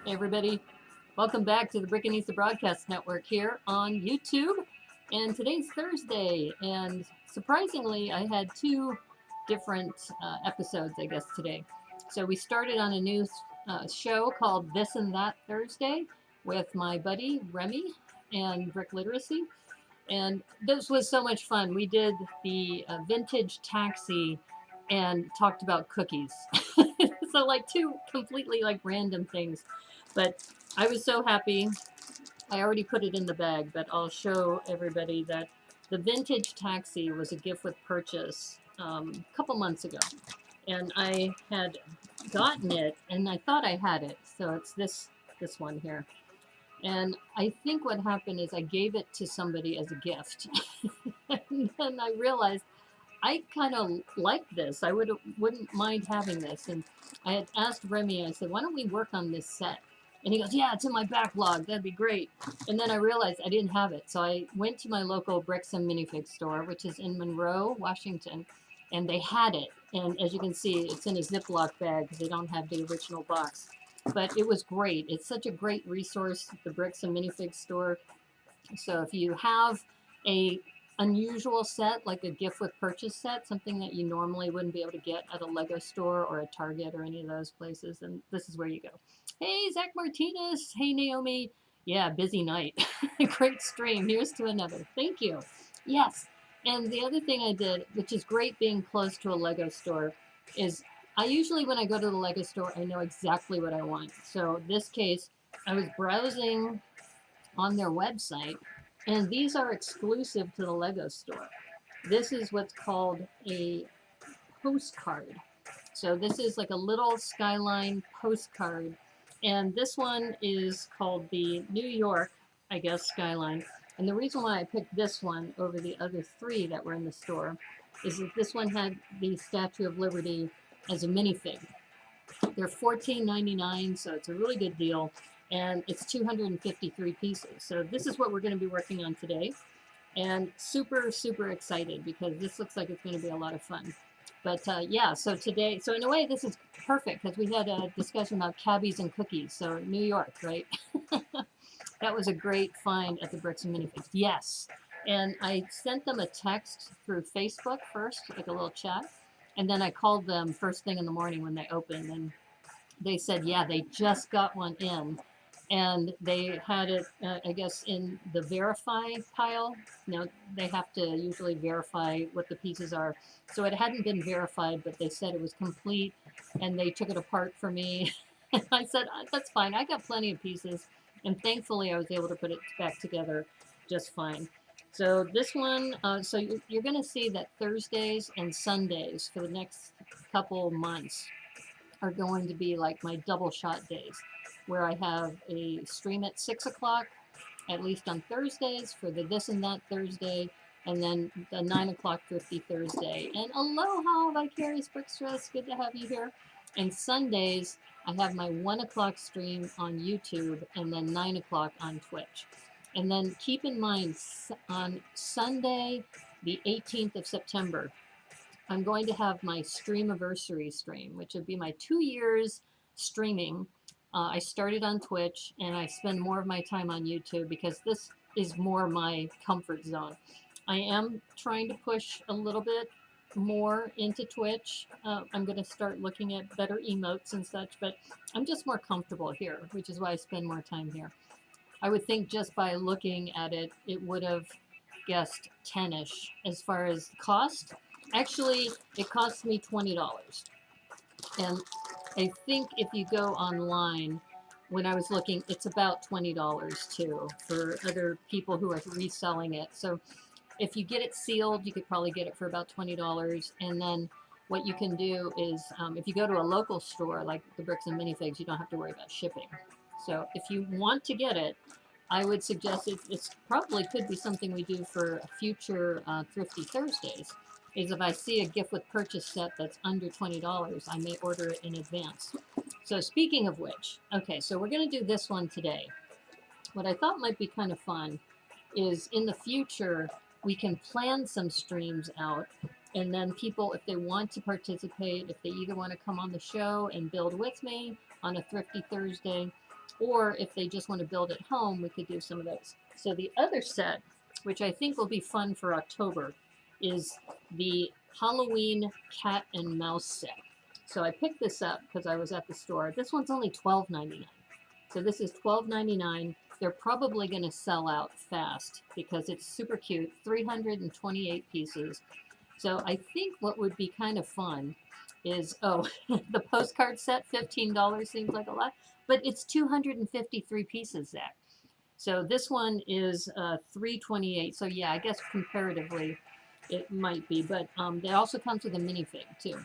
Hey everybody, welcome back to the Brickanista Broadcast Network here on YouTube. And today's Thursday, and surprisingly, I had two different episodes, I guess, today. So we started on a new show called This and That Thursday with my buddy Remy and Brick Literacy. And this was so much fun. We did the vintage taxi and talked about cookies. So like two completely like random things, but I was so happy. I already put it in the bag, but I'll show everybody that the vintage taxi was a gift with purchase a couple months ago, and I had gotten it and I thought I had it. So it's this one here. And I think what happened is I gave it to somebody as a gift. And then I realized I kind of like this. Wouldn't mind having this. And I had asked Remy, I said, why don't we work on this set? And he goes, yeah, it's in my backlog. That'd be great. And then I realized I didn't have it. So I went to my local bricks and minifig store, which is in Monroe, Washington, and they had it. And as you can see, it's in a Ziploc bag because they don't have the original box. But it was great. It's such a great resource, the bricks and minifig store. So if you have a unusual set, like a gift with purchase set, something that you normally wouldn't be able to get at a Lego store or a Target or any of those places, then this is where you go. Hey, Zach Martinez. Hey, Naomi. Yeah, busy night. Great stream. Here's to another. Thank you. Yes. And the other thing I did, which is great being close to a Lego store, is I usually, when I go to the Lego store, I know exactly what I want. So this case, I was browsing on their website, and these are exclusive to the Lego store. This is what's called a postcard. So this is like a little skyline postcard, and this one is called the New York, I guess, skyline. And the reason why I picked this one over the other three that were in the store is that this one had the Statue of Liberty as a minifig. They're $14.99, so it's a really good deal, and it's 253 pieces. So this is what we're going to be working on today, and super, super excited because this looks like it's going to be a lot of fun. But yeah, so today, so in a way, this is perfect because we had a discussion about cabbies and cookies. So New York, right? That was a great find at the Bricks and Minifigs. Yes. And I sent them a text through Facebook first, like a little chat. And then I called them first thing in the morning when they opened. And they said, yeah, they just got one in. And they had it, I guess, in the verify pile. You know, they have to usually verify what the pieces are. So it hadn't been verified, but they said it was complete. And they took it apart for me. And I said, that's fine. I got plenty of pieces. And thankfully, I was able to put it back together just fine. So this one, so you're going to see that Thursdays and Sundays for the next couple months are going to be like my double shot days, where I have a stream at 6 o'clock, at least on Thursdays, for the This and That Thursday, and then the 9 o'clock Thrifty Thursday. And aloha, Vicarious Brickstress, good to have you here. And Sundays, I have my 1 o'clock stream on YouTube, and then 9 o'clock on Twitch. And then keep in mind, on Sunday, the 18th of September, I'm going to have my Streamiversary stream, which would be my 2 years streaming. I started on Twitch, and I spend more of my time on YouTube because this is more my comfort zone. I am trying to push a little bit more into Twitch. I'm going to start looking at better emotes and such, but I'm just more comfortable here, which is why I spend more time here. I would think just by looking at it, it would have guessed 10-ish as far as cost. Actually, it costs me $20. And I think if you go online, when I was looking, it's about $20 too for other people who are reselling it. So if you get it sealed, you could probably get it for about $20. And then what you can do is, if you go to a local store like the Bricks and Minifigs, you don't have to worry about shipping. So if you want to get it, I would suggest it's probably could be something we do for future Thrifty Thursdays. Is if I see a gift with purchase set that's under $20, I may order it in advance. So speaking of which, okay, so we're going to do this one today. What I thought might be kind of fun is in the future, we can plan some streams out, and then people, if they want to participate, if they either want to come on the show and build with me on a Thrifty Thursday, Or if they just want to build at home, we could do some of those. So the other set, which I think will be fun for October, is the Halloween cat and mouse set. So I picked this up because I was at the store. This one's only $12.99. So this is $12.99. They're probably going to sell out fast because it's super cute, 328 pieces. So I think what would be kind of fun is, oh, the postcard set, $15 seems like a lot, but it's 253 pieces, Zach. So this one is 328. So yeah, I guess comparatively it might be, but it also comes with a minifig too.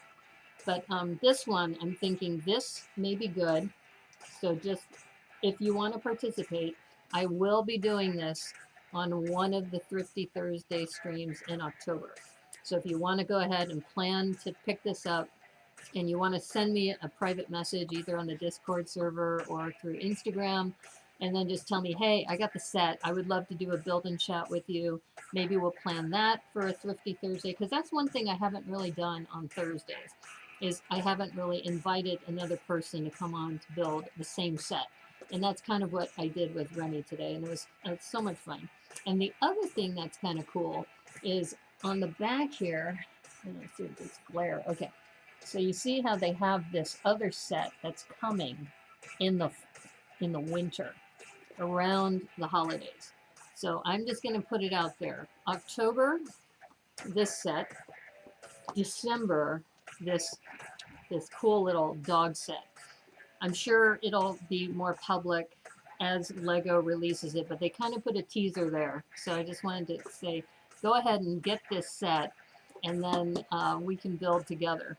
But this one, I'm thinking this may be good. So just if you want to participate, I will be doing this on one of the Thrifty Thursday streams in October. So if you want to go ahead and plan to pick this up, and you want to send me a private message either on the Discord server or through Instagram, and then just tell me, hey, I got the set. I would love to do a build and chat with you. Maybe we'll plan that for a Thrifty Thursday, because that's one thing I haven't really done on Thursdays, is I haven't really invited another person to come on to build the same set. And that's kind of what I did with Remy today, and it's so much fun. And the other thing that's kind of cool is on the back here, let's see if this glare, okay. So you see how they have this other set that's coming in the winter around the holidays. So I'm just going to put it out there. October, this set. December, this cool little dog set. I'm sure it'll be more public as Lego releases it, but they kind of put a teaser there. So I just wanted to say, go ahead and get this set, and then we can build together.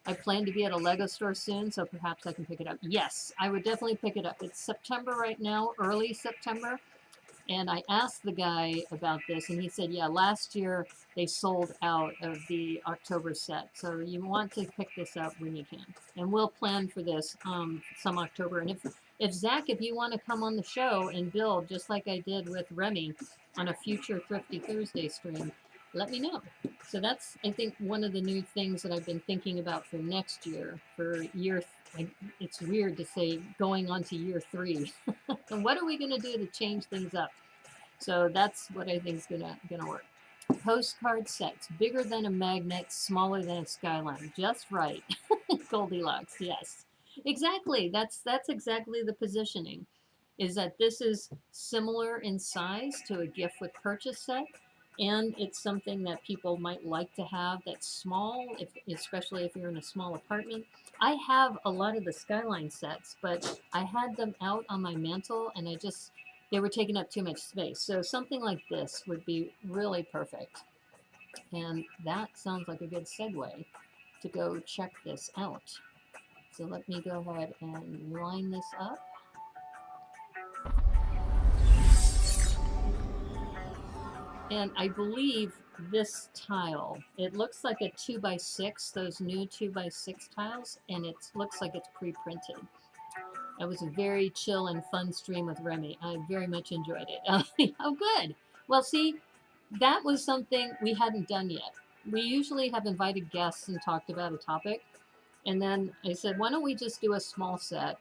I plan to be at a Lego store soon, so perhaps I can pick it up. Yes, I would definitely pick it up. It's September right now, early September. And I asked the guy about this, and he said, yeah, last year they sold out of the October set. So you want to pick this up when you can. And we'll plan for this some October. And if Zach, if you want to come on the show and build, just like I did with Remy on a future Thrifty Thursday stream, let me know. So that's, I think, one of the new things that I've been thinking about for next year, for year, it's weird to say going on to year 3. And what are we going to do to change things up? So that's what I think is gonna work. Postcard sets, bigger than a magnet, smaller than a skyline, just right. Goldilocks, yes, exactly. That's exactly the positioning. Is that this is similar in size to a gift with purchase set, and it's something that people might like to have that's small, especially if you're in a small apartment. I have a lot of the skyline sets, but I had them out on my mantle, and they were taking up too much space. So something like this would be really perfect. And that sounds like a good segue to go check this out. So let me go ahead and line this up. And I believe this tile, it looks like a 2x6, those new 2x6 tiles, and it looks like it's pre-printed. That was a very chill and fun stream with Remy. I very much enjoyed it. Oh, good. Well, see, that was something we hadn't done yet. We usually have invited guests and talked about a topic. And then I said, why don't we just do a small set?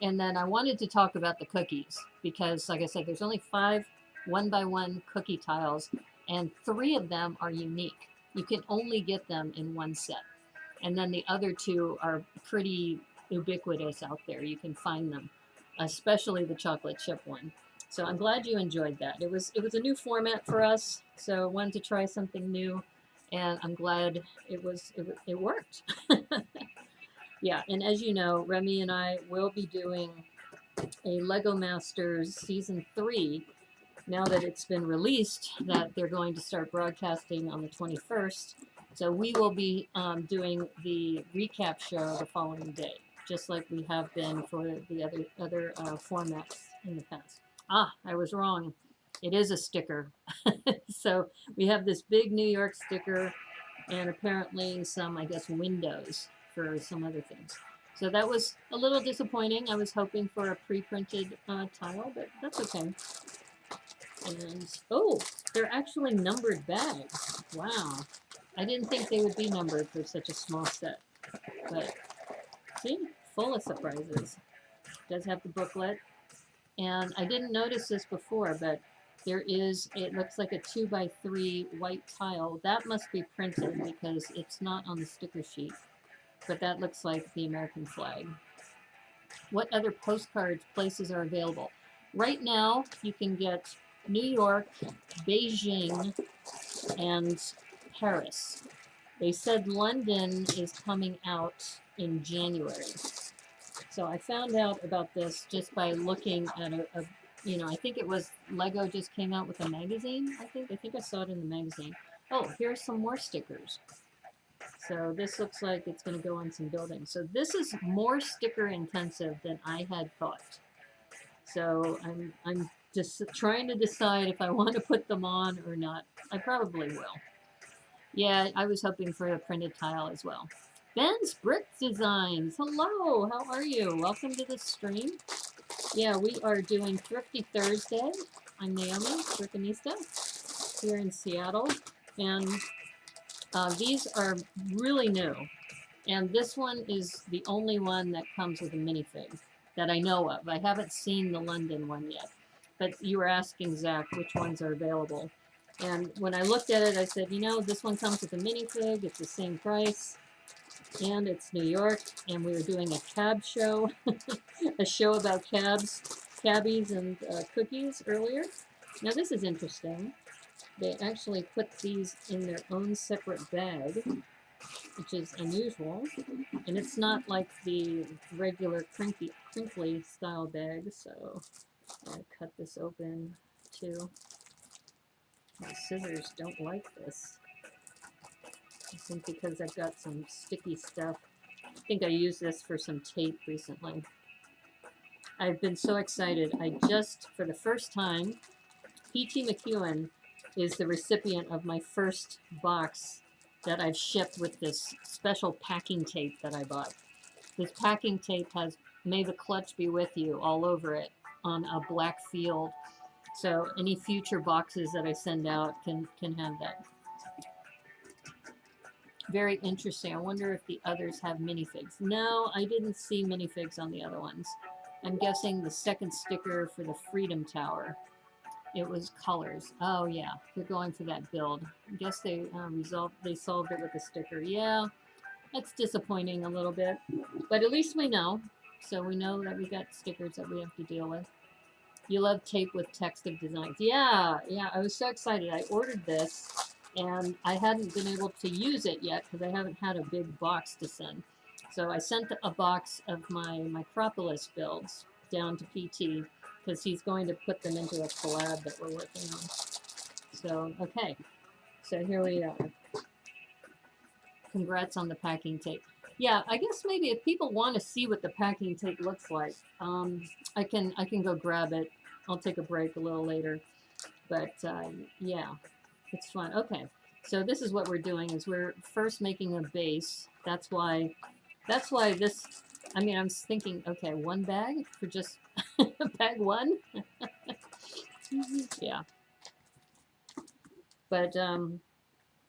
And then I wanted to talk about the cookies because, like I said, there's only 5 1x1 cookie tiles, and 3 of them are unique. You can only get them in one set. And then the other 2 are pretty ubiquitous out there. You can find them, especially the chocolate chip one. So I'm glad you enjoyed that. It was a new format for us, so I wanted to try something new, and I'm glad it worked. Yeah, and as you know, Remy and I will be doing a Lego Masters Season 3 now that it's been released, that they're going to start broadcasting on the 21st. So we will be doing the recap show the following day, just like we have been for the other formats in the past. Ah, I was wrong. It is a sticker. So we have this big New York sticker and apparently some, I guess, windows for some other things. So that was a little disappointing. I was hoping for a pre-printed tile, but that's okay. And, oh, they're actually numbered bags. Wow. I didn't think they would be numbered for such a small set. But, see, full of surprises. It does have the booklet. And I didn't notice this before, but there is, it looks like a 2x3 white tile. That must be printed because it's not on the sticker sheet. But that looks like the American flag. What other postcards places are available? Right now, you can get New York, Beijing, and Paris. They said London is coming out in January. So I found out about this just by looking at I think it was Lego just came out with a magazine, I think I saw it in the magazine. Oh, here's some more stickers. So this looks like it's going to go on some buildings. So this is more sticker intensive than I had thought. So I'm just trying to decide if I want to put them on or not. I probably will. Yeah, I was hoping for a printed tile as well. Ben's Brick Designs. Hello, how are you? Welcome to the stream. Yeah, we are doing Thrifty Thursday. I'm Naomi, Brickanista, here in Seattle. And these are really new. And this one is the only one that comes with a minifig that I know of. I haven't seen the London one yet. But you were asking, Zach, which ones are available. And when I looked at it, I said, you know, this one comes with a minifig. It's the same price. And it's New York. And we were doing a cab show. A show about cabbies and cookies earlier. Now this is interesting. They actually put these in their own separate bag, which is unusual. And it's not like the regular crinkly style bag. So I'll cut this open too. My scissors don't like this. I think because I've got some sticky stuff. I think I used this for some tape recently. I've been so excited. I just, for the first time, P.T. McEwen is the recipient of my first box that I've shipped with this special packing tape that I bought. This packing tape has "May the Clutch Be With You" all over it on a black field. So any future boxes that I send out can have that. Very interesting. I wonder if the others have minifigs. No, I didn't see minifigs on the other ones. I'm guessing the second sticker for the Freedom Tower, it was colors. Oh yeah, they're going for that build. I guess they solved it with a sticker. Yeah, that's disappointing a little bit, but at least we know. So we know that we got stickers that we have to deal with. You love tape with text of designs. Yeah, I was so excited. I ordered this, and I hadn't been able to use it yet because I haven't had a big box to send. So I sent a box of my Micropolis builds down to PT because he's going to put them into a collab that we're working on. So, okay. So here we are. Congrats on the packing tape. Yeah, I guess maybe if people want to see what the packing tape looks like, I can go grab it. I'll take a break a little later. But yeah, it's fun. Okay, so this is what we're doing is we're first making a base. That's why this, I mean, I'm thinking, okay, one bag for just bag one. Yeah. But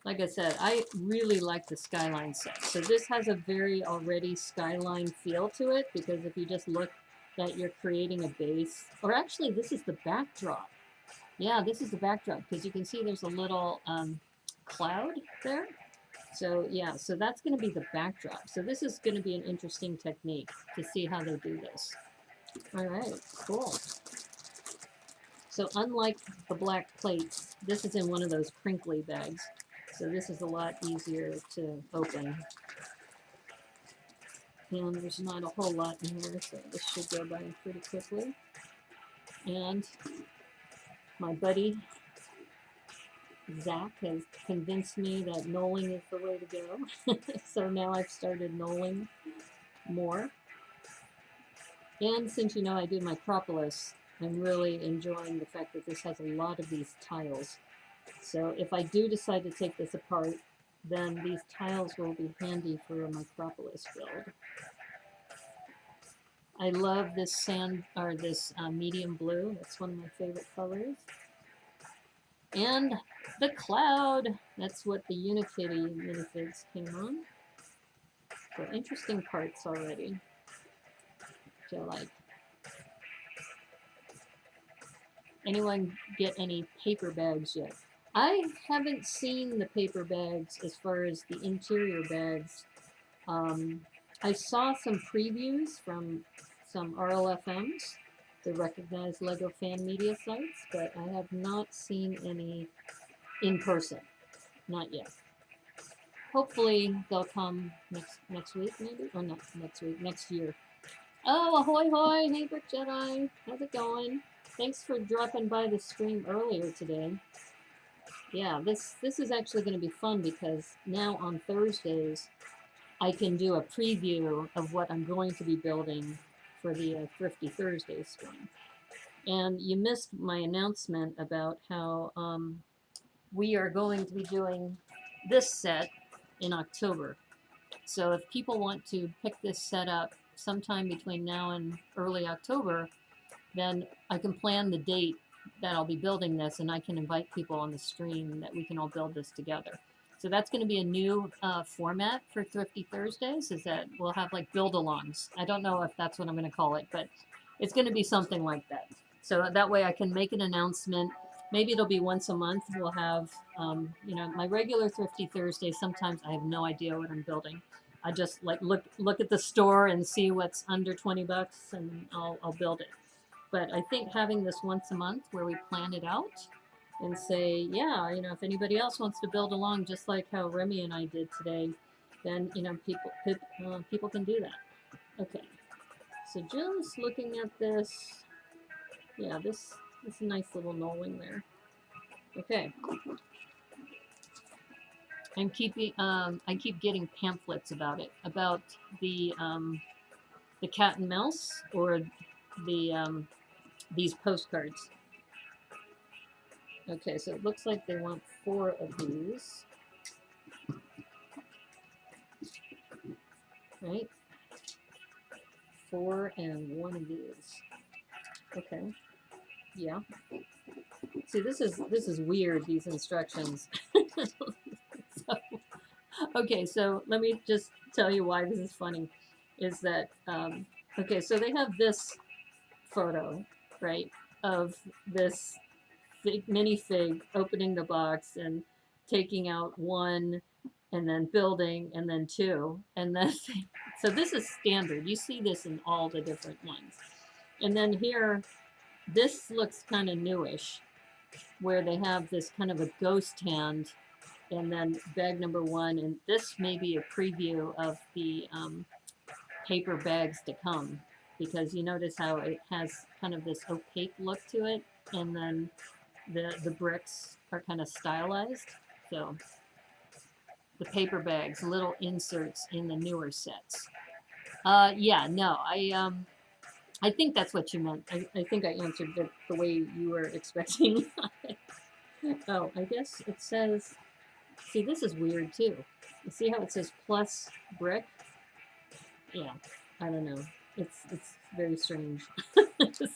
like I said, I really like the Skyline set. So this has a very already Skyline feel to it because if you just look that you're creating a base, or actually this is the backdrop. Yeah, this is the backdrop because you can see there's a little cloud there. So yeah, so that's going to be the backdrop. So this is going to be an interesting technique to see how they do this. All right, cool. So unlike the black plates, this is in one of those crinkly bags. So this is a lot easier to open. And there's not a whole lot in here, so this should go by pretty quickly. And my buddy Zach has convinced me that knolling is the way to go. So now I've started knolling more. And since you know I did Micropolis, I'm really enjoying the fact that this has a lot of these tiles. So if I do decide to take this apart, then these tiles will be handy for a Micropolis build. I love this medium blue. That's one of my favorite colors. And the cloud. That's what the Unikitty minifigs came on. So interesting parts already, which I like. Anyone get any paper bags yet? I haven't seen the paper bags as far as the interior bags. Um, I saw some previews from some RLFMs, the recognized Lego fan media sites, but I have not seen any in person. Not yet. Hopefully they'll come next week, maybe, or not next week, next year. Oh, ahoy hoy! Hey, Brick Jedi, how's it going? Thanks for dropping by the stream earlier today. Yeah, this is actually going to be fun because now on Thursdays I can do a preview of what I'm going to be building for the Thrifty Thursday stream. And you missed my announcement about how we are going to be doing this set in October. So if people want to pick this set up sometime between now and early October, then I can plan the date that I'll be building this, and I can invite people on the stream that we can all build this together. So that's going to be a new format for Thrifty Thursdays, is that we'll have like build-alongs. I don't know if that's what I'm going to call it, but it's going to be something like that. So that way I can make an announcement. Maybe it'll be once a month. We'll have, you know, my regular Thrifty Thursday. Sometimes I have no idea what I'm building. I just like look at the store and see what's under 20 bucks, and I'll build it. But I think having this once a month where we plan it out and say, yeah, you know, if anybody else wants to build along, just like how Remy and I did today, then, you know, people can do that. Okay. So just looking at this, yeah, this is a nice little knolling there. Okay. I'm keeping, I keep getting pamphlets about it, about the cat and mouse, or the, these postcards. Okay, so it looks like they want 4 of these. Right? 4 and 1 of these. Okay. Yeah. See, this is weird, these instructions. So, okay, so let me just tell you why this is funny. Is that, okay, so they have this photo, right, of this minifig opening the box and taking out 1 and then building and then 2 and then so this is standard. You see this in all the different ones. And then here, this looks kind of newish, where they have this kind of a ghost hand, and then bag number 1, and this may be a preview of the paper bags to come, because you notice how it has kind of this opaque look to it, and then the bricks are kind of stylized. So the paper bags, little inserts in the newer sets. Yeah, no, I think that's what you meant. I think I answered it the way you were expecting. Oh, I guess it says, see, this is weird too. You see how it says plus brick? Yeah, I don't know. It's very strange.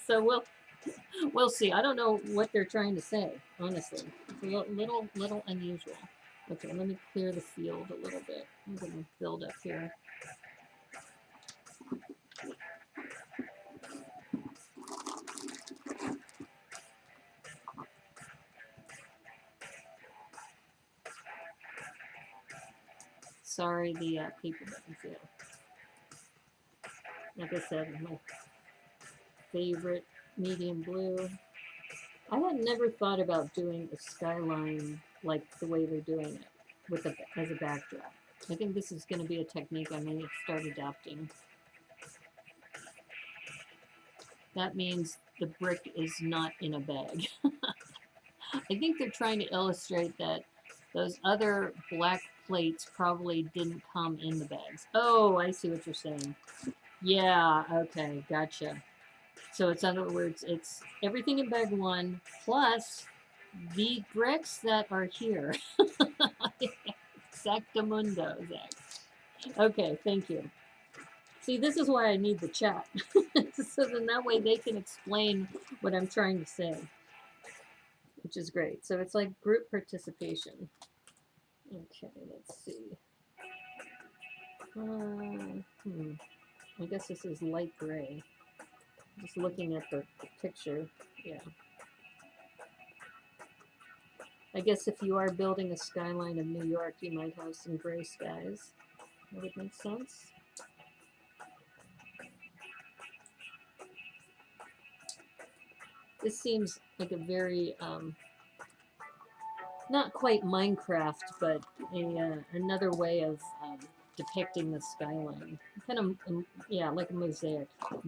So we'll see. I don't know what they're trying to say, honestly. It's a little unusual. Okay, let me clear the field a little bit. I'm going to build up here. Sorry, the paper buttons there. Like I said, my favorite medium blue. I had never thought about doing a skyline like the way they're doing it with as a backdrop. I think this is going to be a technique I may start adopting. That means the brick is not in a bag. I think they're trying to illustrate that those other black plates probably didn't come in the bags. Oh, I see what you're saying. Yeah, okay, gotcha. So it's, in other words, it's everything in bag 1 plus the bricks that are here. Exactamundo, Zach. Okay, thank you. See, this is why I need the chat. So then that way they can explain what I'm trying to say, which is great. So it's like group participation. Okay, let's see. I guess this is light gray. Just looking at the picture, yeah. I guess if you are building a skyline of New York, you might have some gray skies. That would make sense. This seems like a very, not quite Minecraft, but another way of depicting the skyline. Kind of, yeah, like a mosaic like.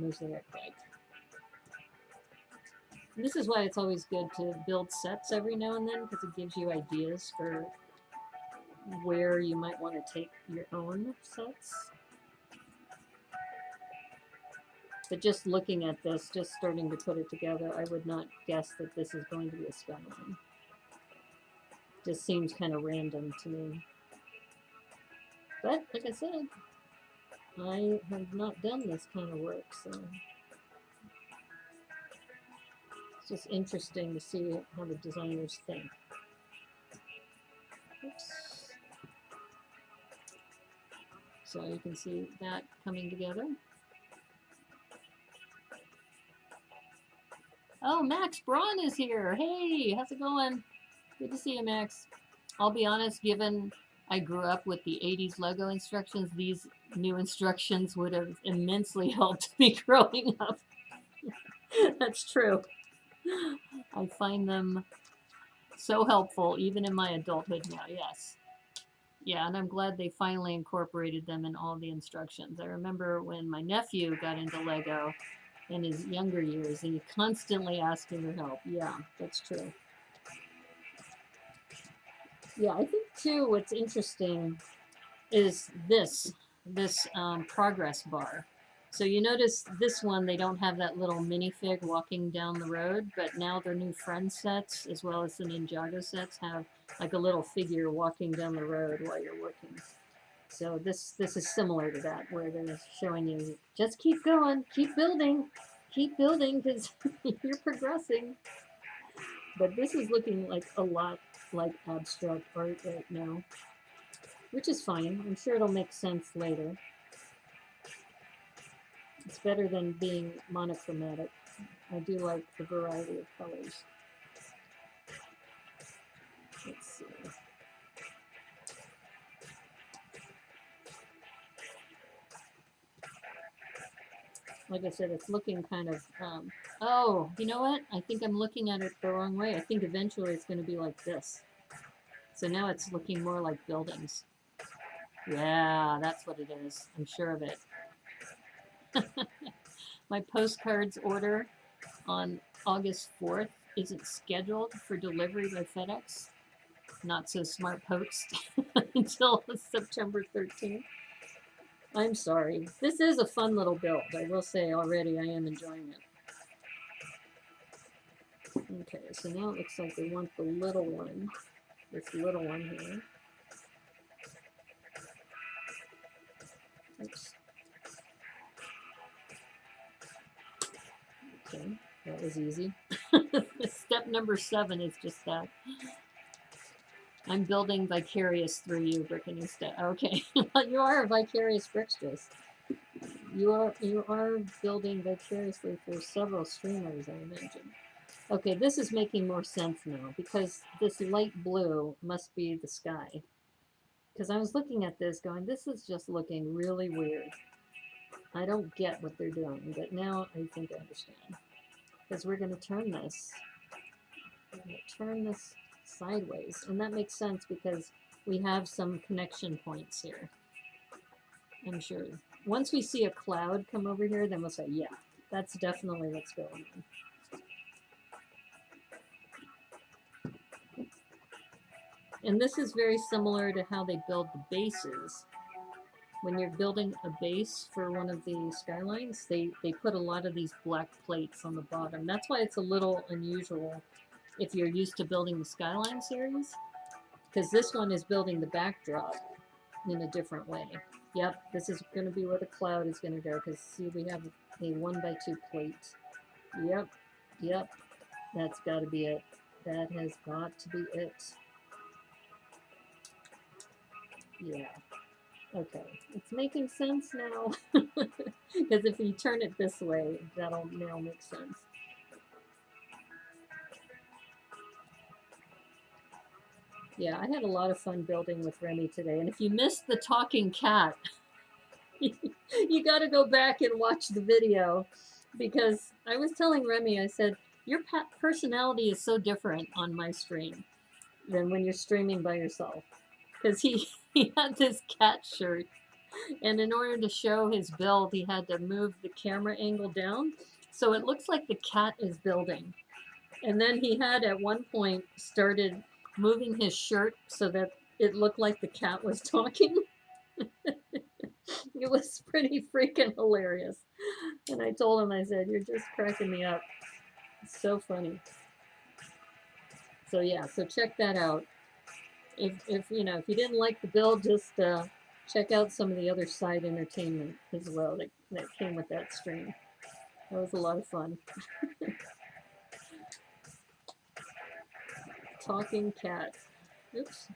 And this is why it's always good to build sets every now and then, because it gives you ideas for where you might want to take your own sets. But just looking at this, just starting to put it together, I would not guess that this is going to be a skyline. Just seems kind of random to me. But, like I said, I have not done this kind of work, so it's just interesting to see how the designers think. Oops. So you can see that coming together. Oh, Max Braun is here. Hey, how's it going? Good to see you, Max. I'll be honest, given I grew up with the 80s Lego instructions, these new instructions would have immensely helped me growing up. That's true. I find them so helpful, even in my adulthood now, yes. Yeah, and I'm glad they finally incorporated them in all the instructions. I remember when my nephew got into Lego in his younger years, and he constantly asking for help. Yeah, that's true. Yeah, I think too what's interesting is this progress bar. So you notice this one, they don't have that little minifig walking down the road, but now their new Friend sets, as well as the Ninjago sets, have like a little figure walking down the road while you're working. So this is similar to that, where they're showing you, just keep going, keep building, because you're progressing. But this is looking like a lot like abstract art right now, which is fine. I'm sure it'll make sense later. It's better than being monochromatic. I do like the variety of colors. Let's see. Like I said, it's looking kind of, oh, you know what? I think I'm looking at it the wrong way. I think eventually it's going to be like this. So now it's looking more like buildings. Yeah, that's what it is. I'm sure of it. My postcards order on August 4th isn't scheduled for delivery by FedEx. Not so smart post until September 13th. I'm sorry. This is a fun little build. I will say already I am enjoying it. Okay, so now it looks like they want the little one. This little one here. Oops. Okay, that was easy. Step number 7 is just that. I'm building vicarious through you, Brickanista. Okay, you are a vicarious Brickstress. You are building vicariously for several streamers, I imagine. Okay, this is making more sense now, because this light blue must be the sky. Because I was looking at this going, this is just looking really weird. I don't get what they're doing, but now I think I understand. Because we're going to turn this. We're going to turn this sideways. And that makes sense because we have some connection points here. I'm sure. Once we see a cloud come over here, then we'll say, yeah, that's definitely what's going on. And this is very similar to how they build the bases. When you're building a base for one of the skylines, they put a lot of these black plates on the bottom. That's why it's a little unusual if you're used to building the Skyline series, because this one is building the backdrop in a different way. Yep, this is going to be where the cloud is going to go, because see, we have a 1x2 plate. Yep, that's got to be it. That has got to be it. Yeah. Okay, it's making sense now, because if you turn it this way, that'll now make sense. Yeah, I had a lot of fun building with Remy today. And if you missed the talking cat, you got to go back and watch the video, because I was telling Remy, I said, your personality is so different on my stream than when you're streaming by yourself. Because he had this cat shirt, and in order to show his build, he had to move the camera angle down. So it looks like the cat is building. And then he had at one point started moving his shirt so that it looked like the cat was talking. It was pretty freaking hilarious. And I told him, I said, you're just cracking me up. It's so funny. So yeah, so check that out. If you know, if you didn't like the build, just check out some of the other side entertainment as well that came with that stream. That was a lot of fun. Talking cat. Oops.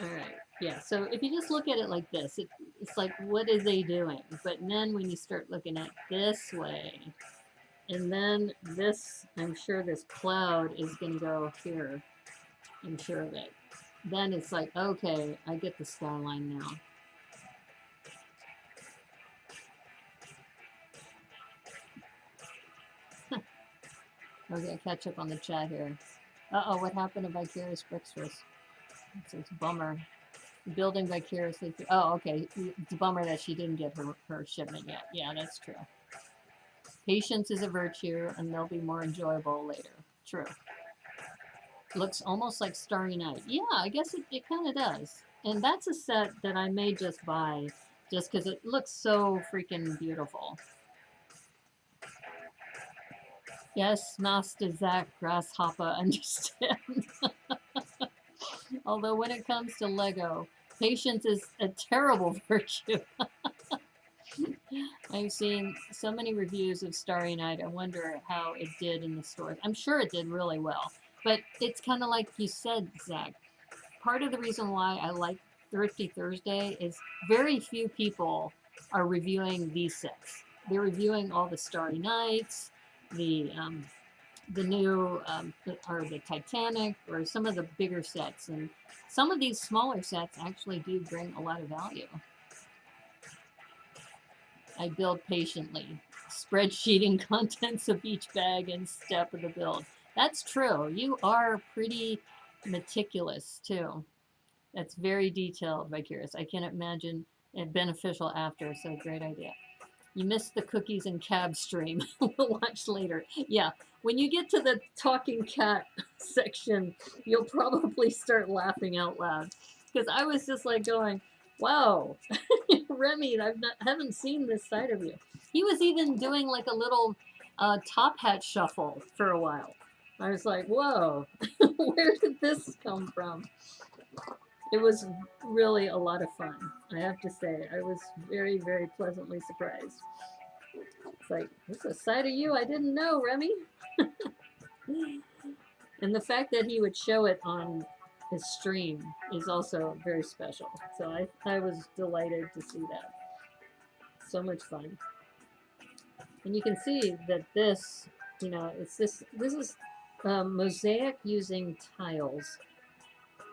All right. Yeah. So if you just look at it like this, it's like, what are they doing? But then when you start looking at this way, and then this, I'm sure this cloud is going to go here. I'm sure of it. Then it's like, okay, I get the skyline now. Okay, catch up on the chat here. Uh-oh, what happened to Vicarious Brickstress? It's a bummer. Building vicariously through. Oh, okay. It's a bummer that she didn't get her shipment yet. Yeah, that's true. Patience is a virtue, and they'll be more enjoyable later. True. Looks almost like Starry Night. Yeah, I guess it kind of does. And that's a set that I may just buy just because it looks so freaking beautiful. Yes, Master Zach Grasshopper, understand. Although when it comes to Lego, patience is a terrible virtue. I've seen so many reviews of Starry Night. I wonder how it did in the stores. I'm sure it did really well. But it's kind of like you said, Zach. Part of the reason why I like Thrifty Thursday is very few people are reviewing these sets. They're reviewing all the Starry Nights, the new or the Titanic, or some of the bigger sets, and some of these smaller sets actually do bring a lot of value. I build patiently, spreadsheeting contents of each bag and step of the build. That's true. You are pretty meticulous too. That's very detailed, Vicarious. I can't imagine it beneficial after, so great idea. You missed the cookies and cab stream. We'll watch later. Yeah, when you get to the talking cat section, you'll probably start laughing out loud. Because I was just like going, wow, Remy, haven't seen this side of you. He was even doing like a little top hat shuffle for a while. I was like, whoa, where did this come from? It was really a lot of fun, I have to say. I was very, very pleasantly surprised. It's like, this is a side of you I didn't know, Remy. And the fact that he would show it on his stream is also very special. So I was delighted to see that. So much fun. And you can see that this, you know, this is mosaic using tiles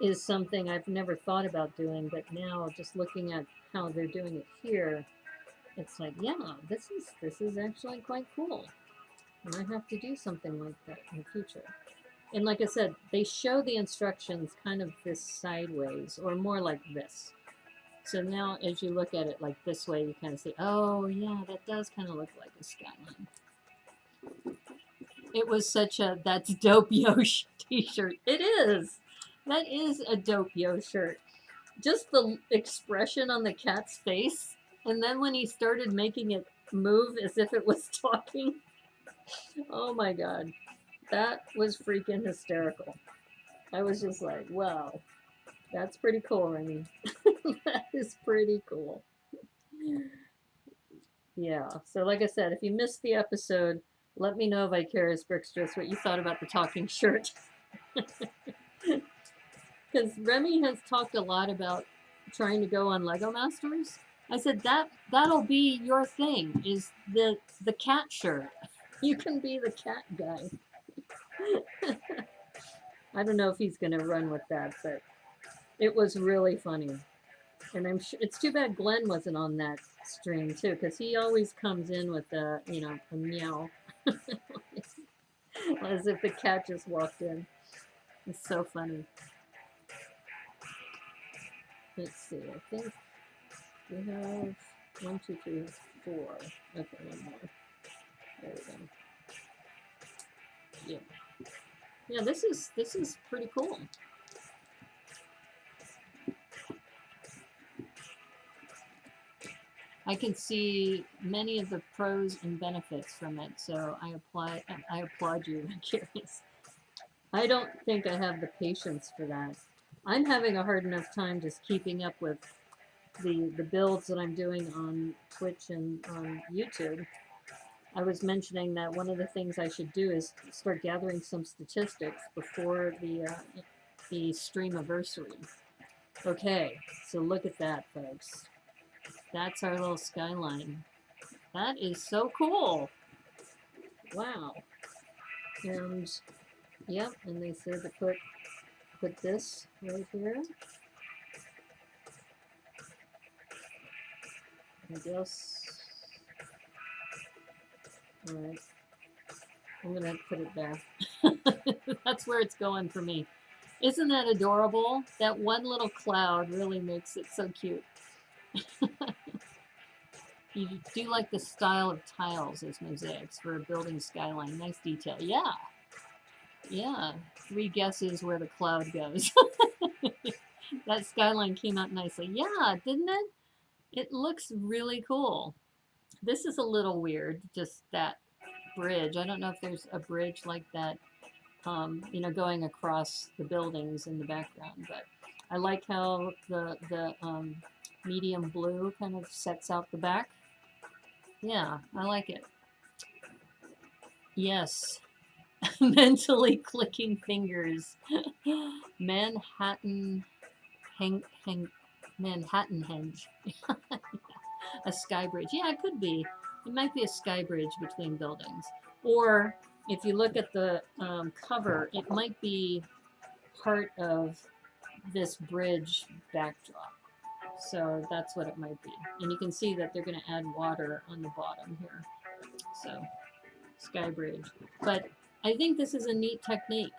is something I've never thought about doing, but now just looking at how they're doing it here, it's like, yeah, this is actually quite cool. And I have to do something like that in the future. And like I said, they show the instructions kind of this sideways, or more like this. So now as you look at it like this way, you kind of say, oh yeah, that does kind of look like a skyline. It was such a that's dope yo t-shirt. It is. That is a dope yo shirt. Just the expression on the cat's face, and then when he started making it move as if it was talking. Oh my god. That was freaking hysterical. I was just like, wow. That's pretty cool, Remy. That is pretty cool. Yeah. So like I said, if you missed the episode, let me know, Vicarious Brickstress, what you thought about the talking shirt. Because Remy has talked a lot about trying to go on Lego Masters. I said that'll be your thing, is the cat shirt. You can be the cat guy. I don't know if he's going to run with that, but it was really funny. And I'm sure it's too bad Glenn wasn't on that stream too, because he always comes in with a, you know, a meow, as if the cat just walked in. It's so funny. Let's see. I think we have 1, 2, 3, 4. Okay, one more. There we go. Yeah. Yeah, this is pretty cool. I can see many of the pros and benefits from it, so I applaud you, Curious. I don't think I have the patience for that. I'm having a hard enough time just keeping up with the builds that I'm doing on Twitch and on YouTube. I was mentioning that one of the things I should do is start gathering some statistics before the stream anniversary. Okay, so look at that, folks. That's our little skyline. That is so cool. Wow. And yep, and they said to put this right here. I guess. All right. I'm gonna put it there. That's where it's going for me. Isn't that adorable? That one little cloud really makes it so cute. You do like the style of tiles as mosaics for a building skyline. Nice detail. Yeah. Yeah. 3 guesses where the cloud goes. That skyline came out nicely. Yeah, didn't it? It looks really cool. This is a little weird, just that bridge. I don't know if there's a bridge like that, you know, going across the buildings in the background, but I like how the medium blue kind of sets out the back. Yeah, I like it. Yes. Mentally clicking fingers. Manhattan Manhattan Henge. A sky bridge. Yeah, it could be. It might be a sky bridge between buildings. Or if you look at the cover, it might be part of this bridge backdrop. So that's what it might be. And you can see that they're going to add water on the bottom here. So, sky bridge. But I think this is a neat technique.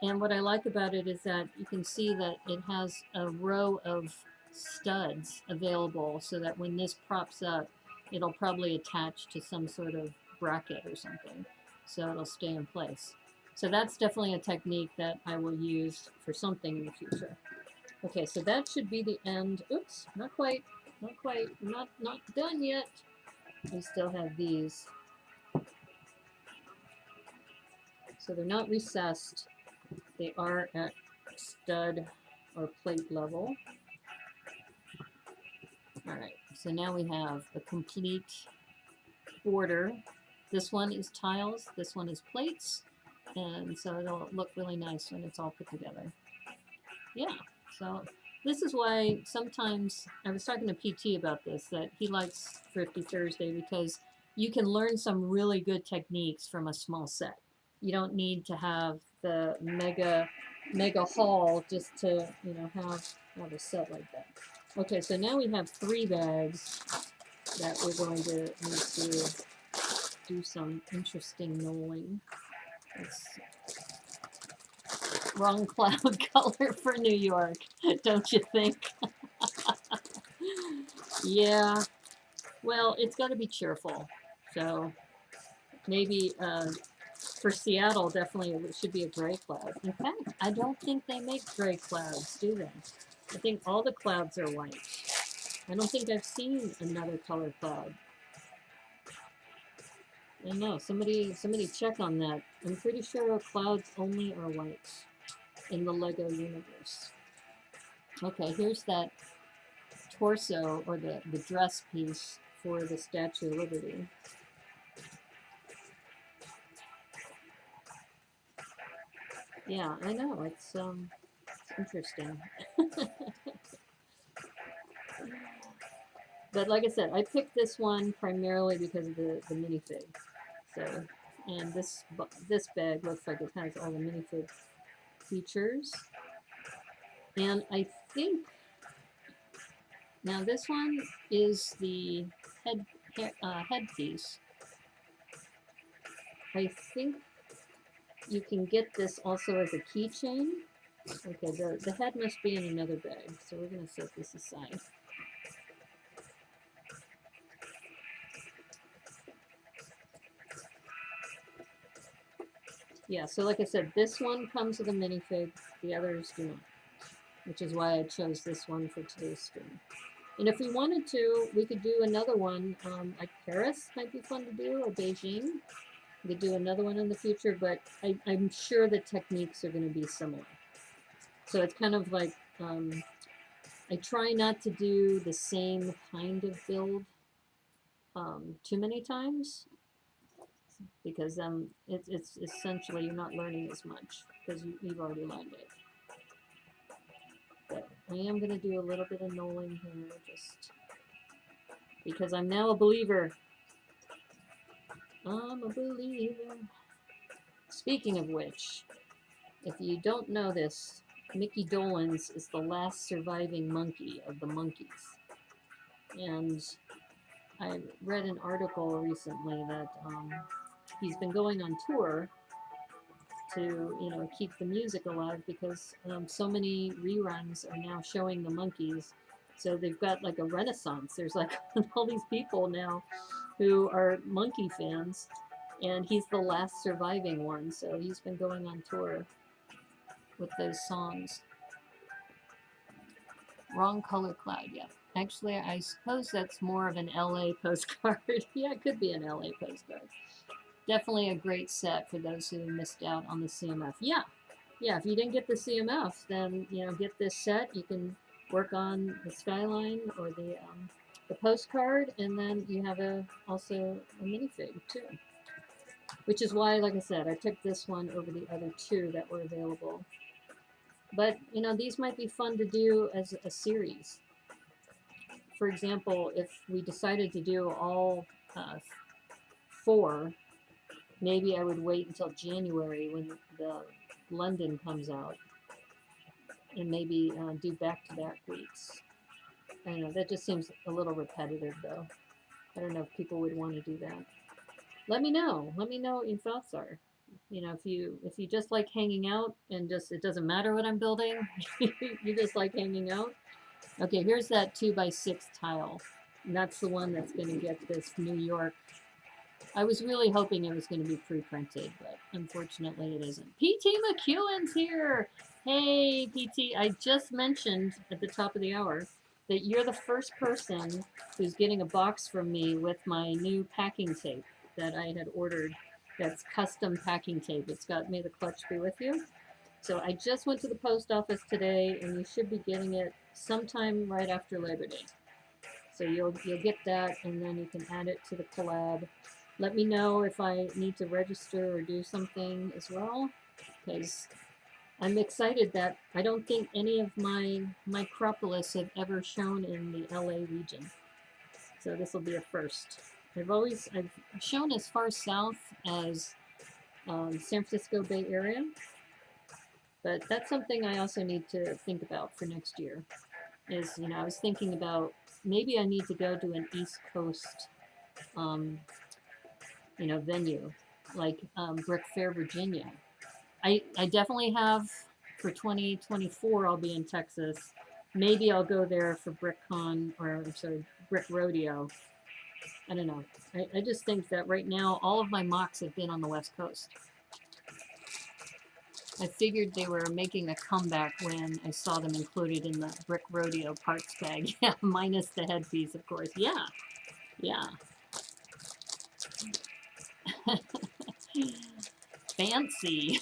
And what I like about it is that you can see that it has a row of studs available so that when this props up, it'll probably attach to some sort of bracket or something. So it'll stay in place. So that's definitely a technique that I will use for something in the future. Okay, so that should be the end. Oops, not quite, not done yet. We still have these. So they're not recessed. They are at stud or plate level. All right, so now we have a complete border. This one is tiles, this one is plates, and so it'll look really nice when it's all put together. Yeah, so this is why sometimes, I was talking to PT about this, that he likes Thrifty Thursday because you can learn some really good techniques from a small set. You don't need to have the mega haul just to, you know, have a set like that. Okay, so now we have 3 bags that we're going to need to do some interesting knolling. Wrong cloud color for New York, don't you think? Yeah, well, it's got to be cheerful. So maybe for Seattle, definitely it should be a gray cloud. In fact, I don't think they make gray clouds, do they? I think all the clouds are white. I don't think I've seen another color cloud. I don't know. Somebody check on that. I'm pretty sure clouds only are white in the Lego universe. Okay, here's that torso or the dress piece for the Statue of Liberty. Yeah, I know. It's interesting. But like I said, I picked this one primarily because of the minifig. So, and this bag looks like it has all the minifigs features. And I think now this one is the headpiece. I think you can get this also as a keychain. Okay, the head must be in another bag, so we're going to set this aside. Yeah, so like I said, this one comes with a minifig, the others do not, which is why I chose this one for today's stream. And if we wanted to, we could do another one, like Paris might be fun to do, or Beijing. We could do another one in the future, but I'm sure the techniques are going to be similar. So it's kind of like, I try not to do the same kind of build too many times, because it's essentially you're not learning as much because you've already learned it. But I am going to do a little bit of knolling here, just because I'm now a believer. I'm a believer. Speaking of which, if you don't know this, Mickey Dolenz is the last surviving monkey of the monkeys. And I read an article recently that he's been going on tour to keep the music alive, because so many reruns are now showing the monkeys. So they've got like a renaissance. There's like all these people now who are monkey fans, and he's the last surviving one. So he's been going on tour with those songs. Wrong color cloud, yeah. Actually, I suppose that's more of an LA postcard. Yeah, it could be an LA postcard. Definitely a great set for those who missed out on the CMF. Yeah, if you didn't get the CMF, then get this set. You can work on the skyline or the postcard, and then you have also a minifig too. Which is why, like I said, I took this one over the other two that were available. But these might be fun to do as a series. For example, if we decided to do all 4. Maybe I would wait until January when the London comes out, and maybe do back-to-back weeks. I don't know, that just seems a little repetitive, though. I don't know if people would want to do that. Let me know. Let me know what your thoughts are. If you just like hanging out and it doesn't matter what I'm building, you just like hanging out. Okay, here's that 2x6 tile. And that's the one that's going to get this New York. I was really hoping it was going to be pre-printed, but unfortunately it isn't. PT McEwen's here. Hey, PT, I just mentioned at the top of the hour that you're the first person who's getting a box from me with my new packing tape that I had ordered. That's custom packing tape. It's got "May the Clutch Be With You." So I just went to the post office today, and you should be getting it sometime right after Labor Day. So you'll get that, and then you can add it to the collab. Let me know if I need to register or do something as well, because I'm excited that I don't think any of my Micropolis have ever shown in the LA region. So this will be a first. I've shown as far south as San Francisco Bay Area, but that's something I also need to think about for next year. Is I was thinking about maybe I need to go to an East Coast venue, like Brick Fair, Virginia. I definitely have, for 2024, I'll be in Texas. Maybe I'll go there for BrickCon, or sorry, Brick Rodeo. I don't know. I just think that right now, all of my mocks have been on the West Coast. I figured they were making a comeback when I saw them included in the Brick Rodeo parts bag. Yeah, minus the headpiece, of course. Yeah. Fancy.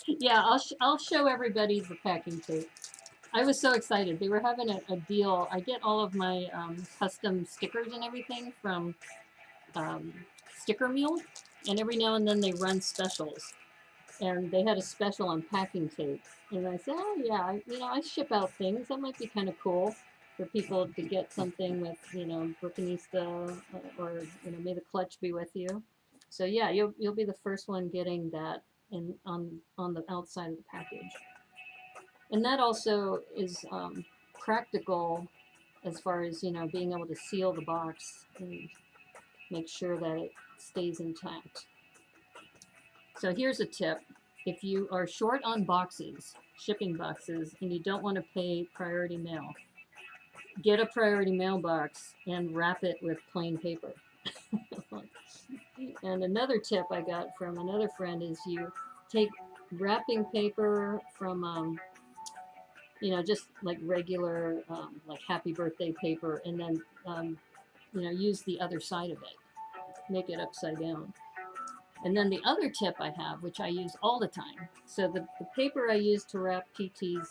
Yeah, I'll show everybody the packing tape. I was so excited. They were having a deal. I get all of my custom stickers and everything from Sticker Mule, and every now and then they run specials. And they had a special on packing tape. And I said, oh yeah, I ship out things. That might be kind of cool for people to get something with, Brickanista, or, May the Clutch Be With You. So yeah, you'll be the first one getting that in on the outside of the package. And that also is practical as far as, you know, being able to seal the box and make sure that it stays intact. So here's a tip. If you are short on boxes, shipping boxes, and you don't want to pay priority mail, get a priority mail box and wrap it with plain paper. And another tip I got from another friend is you take wrapping paper from, you know, just like regular, like happy birthday paper, and then, you know, use the other side of it, make it upside down. And then the other tip I have, which I use all the time, so the paper I use to wrap PT's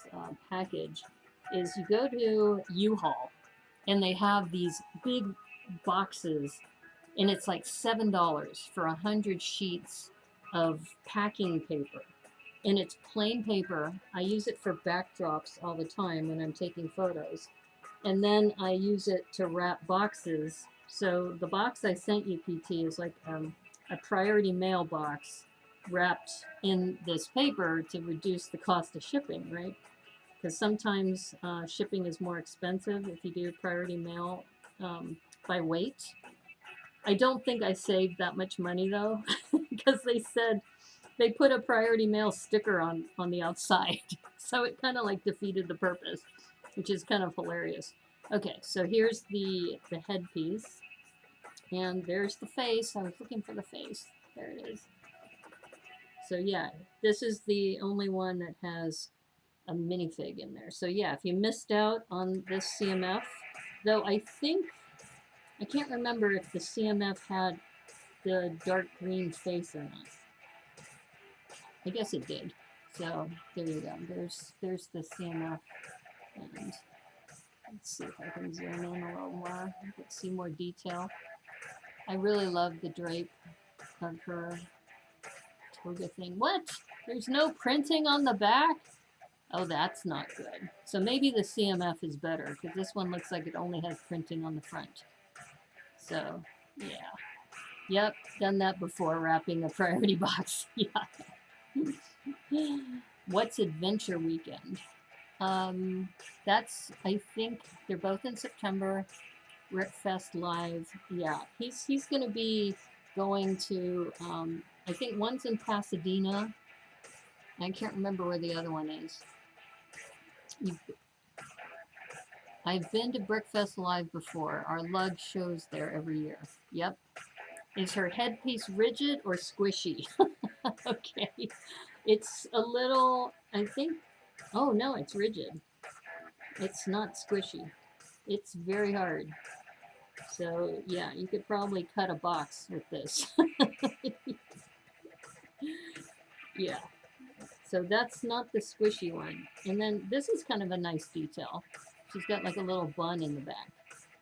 package is you go to U-Haul, and they have these big boxes, and it's like $7 for 100 sheets of packing paper. And it's plain paper. I use it for backdrops all the time when I'm taking photos. And then I use it to wrap boxes. So the box I sent you, PT, is like a priority mail box wrapped in this paper to reduce the cost of shipping, right? Because sometimes shipping is more expensive if you do priority mail by weight. I don't think I saved that much money though, because they said they put a priority mail sticker on the outside. So it kind of like defeated the purpose, which is kind of hilarious. Okay, so here's the headpiece. And there's the face. I was looking for the face. There it is. So yeah, this is the only one that has a minifig in there. So yeah, if you missed out on this CMF, though I think, I can't remember if the CMF had the dark green face or not. I guess it did. So there you go. There's the CMF, and let's see if I can zoom in a little more. You can see more detail. I really love the drape of her toga thing. What? There's no printing on the back? Oh, that's not good. So maybe the CMF is better, because this one looks like it only has printing on the front. So, yeah. Yep, done that before, wrapping a priority box. Yeah. What's Adventure Weekend? That's, I think, they're both in September. Rickfest Live. Yeah, he's going to be going to, I think one's in Pasadena. I can't remember where the other one is. I've been to Brickfest Live before. Our lug shows there every year. Yep. Is her headpiece rigid or squishy? Okay. It's a little, I think, oh no, it's rigid. It's not squishy. It's very hard. So yeah, you could probably cut a box with this. Yeah. So that's not the squishy one. And then this is kind of a nice detail. She's got like a little bun in the back.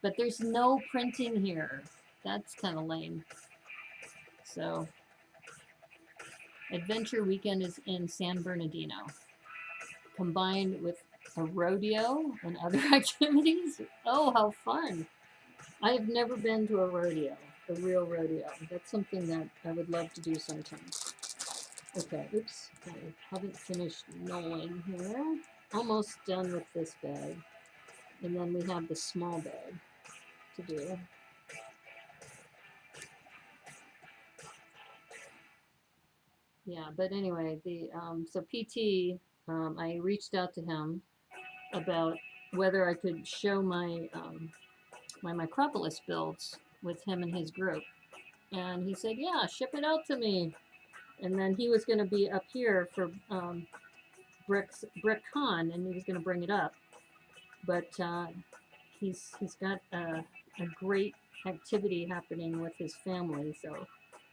But there's no printing here. That's kind of lame. So Adventure Weekend is in San Bernardino, combined with a rodeo and other activities. Oh, how fun. I have never been to a rodeo, a real rodeo. That's something that I would love to do sometime. Okay, oops, I haven't finished knolling here. Almost done with this bag. And then we have the small bag to do. Yeah, but anyway, so PT, I reached out to him about whether I could show my my Micropolis builds with him and his group. And he said, yeah, ship it out to me. And then he was going to be up here for BrickCon, and he was going to bring it up. But he's got a great activity happening with his family, so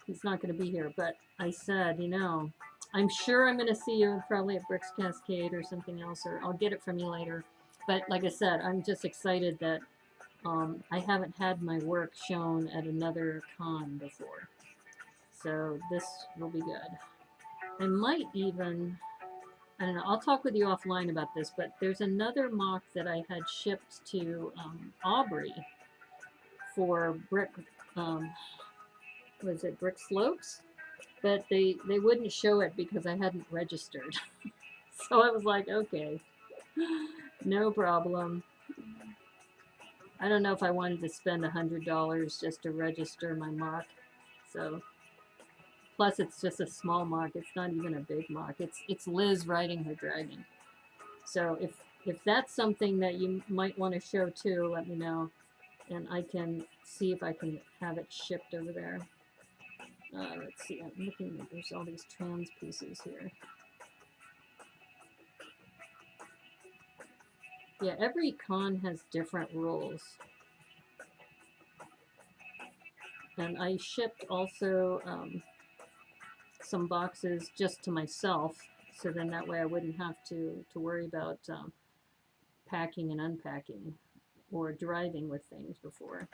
he's not going to be here. But I said, you know, I'm sure I'm going to see you probably at Bricks Cascade or something else, or I'll get it from you later. But like I said, I'm just excited that I haven't had my work shown at another con before. So this will be good. I might even, I don't know, I'll talk with you offline about this, but there's another mock that I had shipped to Aubrey for Brick, was it Brick Slopes? but they wouldn't show it because I hadn't registered. So I was like, okay, no problem. I don't know if I wanted to spend $100 just to register my mock. So plus it's just a small mock. It's not even a big mock. It's Liz riding her dragon. So if that's something that you might want to show too, let me know, and I can see if I can have it shipped over there. Let's see. I'm looking. There's all these trans pieces here. Yeah, every con has different rules. And I shipped also some boxes just to myself, so then that way I wouldn't have to worry about packing and unpacking or driving with things before.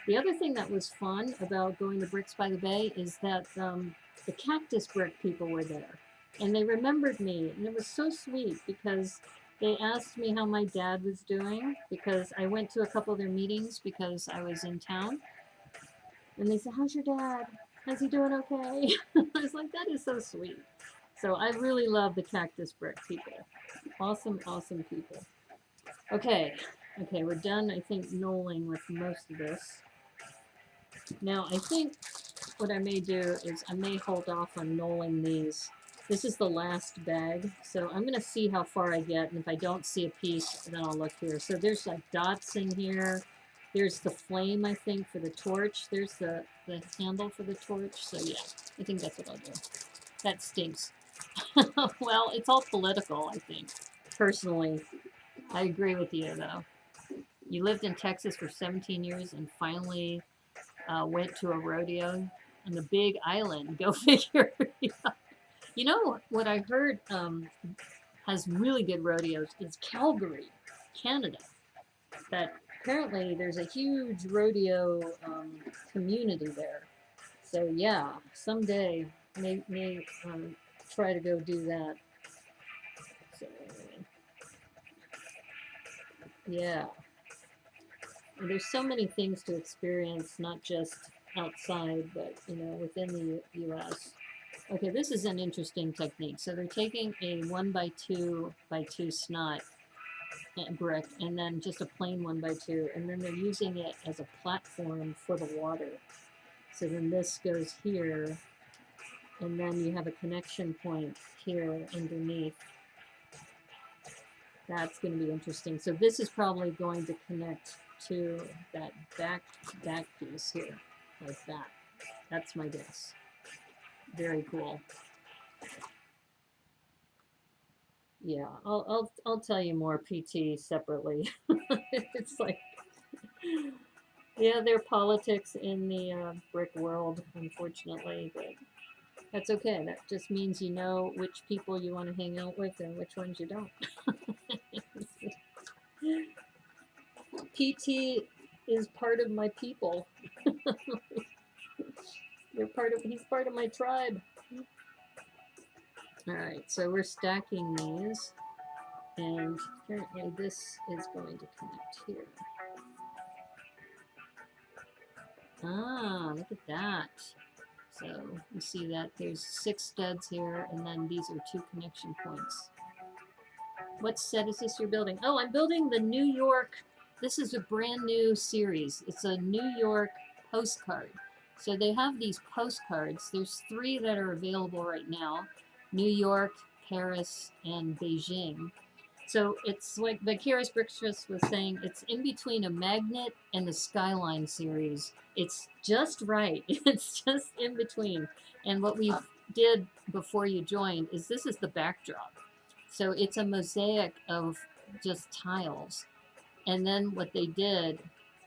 The other thing that was fun about going to Bricks by the Bay is that the cactus brick people were there, and they remembered me, and it was so sweet because they asked me how my dad was doing, because I went to a couple of their meetings because I was in town, and they said, "How's your dad? Is he doing okay?" I was like, that is so sweet. So I really love the cactus brick people. Awesome, awesome people. Okay, we're done, I think, knolling with most of this. Now, I think what I may do is I may hold off on knolling these. This is the last bag, so I'm going to see how far I get, and if I don't see a piece, then I'll look here. So there's like dots in here. There's the flame, I think, for the torch. There's the handle for the torch. So yeah, I think that's what I'll do. That stinks. Well, it's all political, I think. Personally, I agree with you, though. You lived in Texas for 17 years and finally went to a rodeo on the Big Island. Go figure. Yeah. You know what I heard has really good rodeos is Calgary, Canada. That apparently there's a huge rodeo community there. So yeah, someday may try to go do that. So yeah, and there's so many things to experience, not just outside, but within the U.S. Okay, this is an interesting technique. So they're taking a 1x2x2 snot brick and then just a plain 1x2, and then they're using it as a platform for the water. So then this goes here, and then you have a connection point here underneath. That's going to be interesting. So this is probably going to connect to that back piece here, like that. That's my guess. Very cool. Yeah, I'll tell you more PT separately. It's like, yeah, there are politics in the brick world, unfortunately, but that's okay. That just means you know which people you want to hang out with and which ones you don't. PT is part of my people. He's part of my tribe. All right, so we're stacking these, and apparently this is going to connect here. Ah, look at that. So you see that there's 6 studs here, and then these are 2 connection points. What set is this you're building? Oh, I'm building the New York. This is a brand new series. It's a New York postcard. So they have these postcards. There's 3 that are available right now. New York, Paris, and Beijing. So it's like Vicarious Breakfast was saying, it's in between a magnet and the Skyline series. It's just right. It's just in between. And what we did before you joined is this is the backdrop. So it's a mosaic of just tiles. And then what they did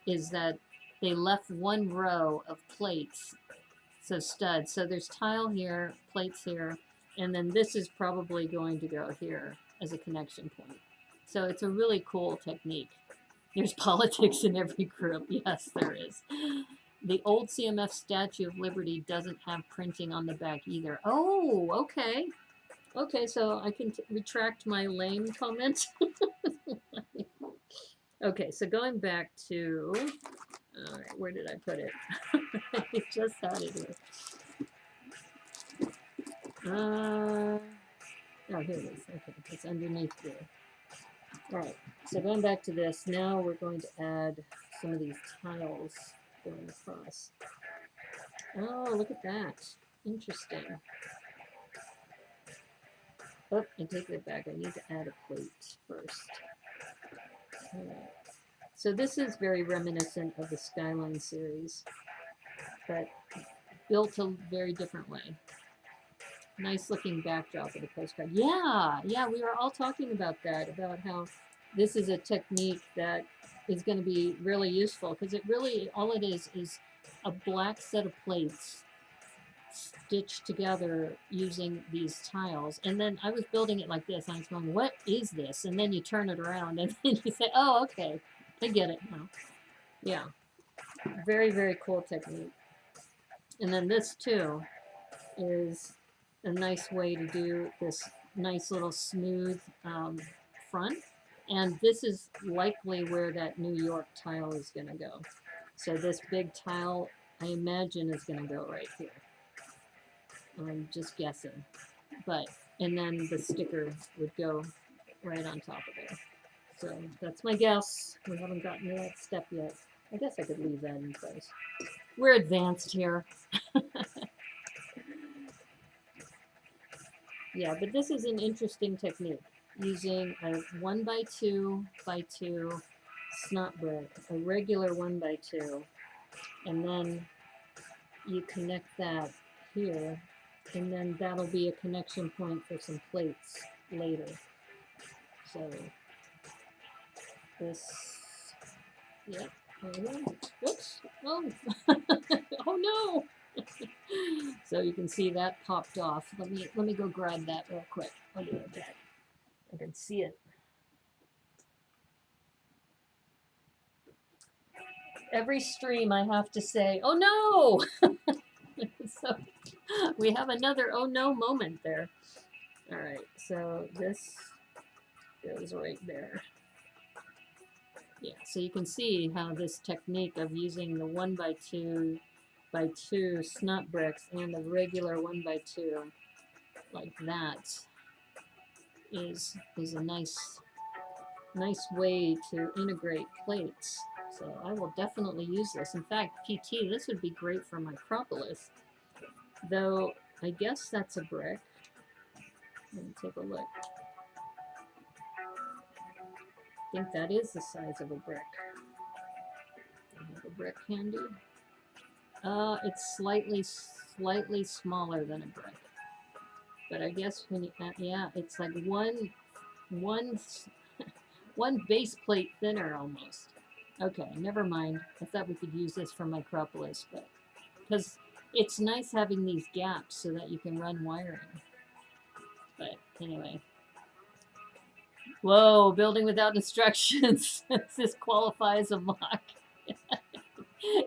is that they left 1 row of plates, so studs. So there's tile here, plates here, and then this is probably going to go here as a connection point. So it's a really cool technique. There's politics in every group. Yes, there is. The old CMF Statue of Liberty doesn't have printing on the back either. Oh, okay. Okay, so I can retract my lame comment. Okay, so going back to, all right, where did I put it? I just had it here. Oh, here it is. Okay, it's underneath there. All right, so going back to this, now we're going to add some of these tiles going across. Oh, look at that. Interesting. Oh, I take that back. I need to add a plate first. All right. So this is very reminiscent of the Skyline series, but built a very different way. Nice looking backdrop of the postcard. Yeah, we were all talking about that, about how this is a technique that is going to be really useful, because it really, all it is a black set of plates stitched together using these tiles. And then I was building it like this, and I was going, what is this? And then you turn it around, and then you say, oh, okay, I get it now. Yeah, very, very cool technique. And then this too is a nice way to do this nice little smooth front. And this is likely where that New York tile is going to go. So this big tile, I imagine, is going to go right here. I'm just guessing. But, and then the sticker would go right on top of there. So that's my guess. We haven't gotten to that step yet. I guess I could leave that in place. We're advanced here. Yeah, but this is an interesting technique, using a 1x2 by 2 snot brick, a regular 1x2, and then you connect that here, and then that'll be a connection point for some plates later. So this, yep. Oops. Oh. Oh no. So you can see that popped off. Let me go grab that real quick. I'll be right back. I can see it. Every stream I have to say, oh no. So we have another oh no moment there. All right, so this goes right there. Yeah, so you can see how this technique of using the 1x2 by 2 snot bricks and the regular 1x2 like that is a nice way to integrate plates. So I will definitely use this. In fact, PT, this would be great for my Acropolis. Though I guess that's a brick. Let me take a look. I think that is the size of a brick. I have a brick handy. It's slightly smaller than a brick. But I guess when you add, yeah, it's like one base plate thinner almost. Okay, never mind. I thought we could use this for my Acropolis, but because it's nice having these gaps so that you can run wiring. But anyway. Whoa, building without instructions. This qualifies a mock.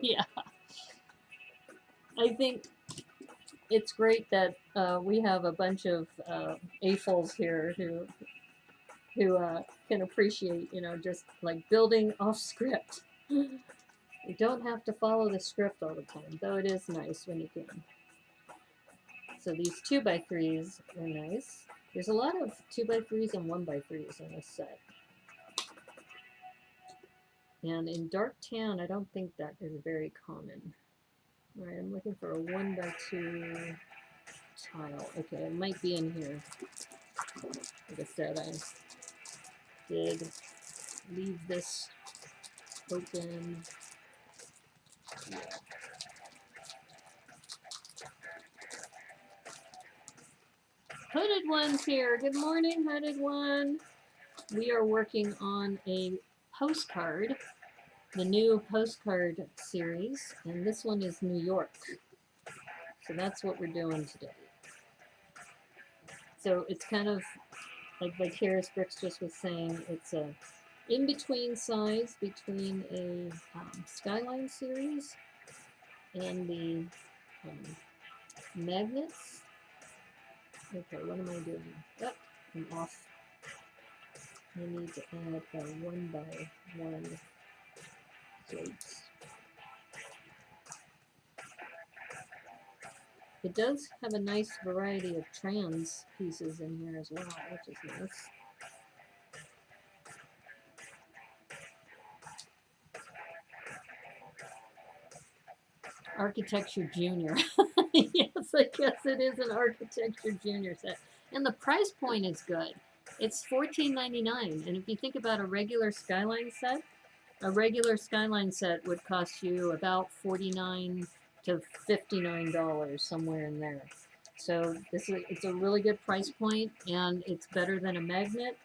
Yeah. I think it's great that we have a bunch of AFOLs here who can appreciate, just like building off script. You don't have to follow the script all the time, though it is nice when you can. So these 2x3s are nice. There's a lot of 2x3s and 1x3s in this set. And in dark tan, I don't think that is very common. All right, I'm looking for a 1x2 tile. Okay, it might be in here. Like I said, I did leave this open. Yeah. Hooded One's here. Good morning, Hooded One. We are working on a postcard, the new postcard series, and this one is New York. So that's what we're doing today. So it's kind of like Vicarious Bricks just was saying, it's a in-between size between a Skyline series and the magnets. Okay, what am I doing? Oh, I'm off. I need to add a 1x1 plates. It does have a nice variety of trans pieces in here as well, which is nice. Architecture Junior. Yes, I guess it is an Architecture Junior set. And the price point is good. It's $14.99. And if you think about a regular Skyline set, a regular Skyline set would cost you about $49 to $59, somewhere in there. So it's a really good price point, and it's better than a magnet.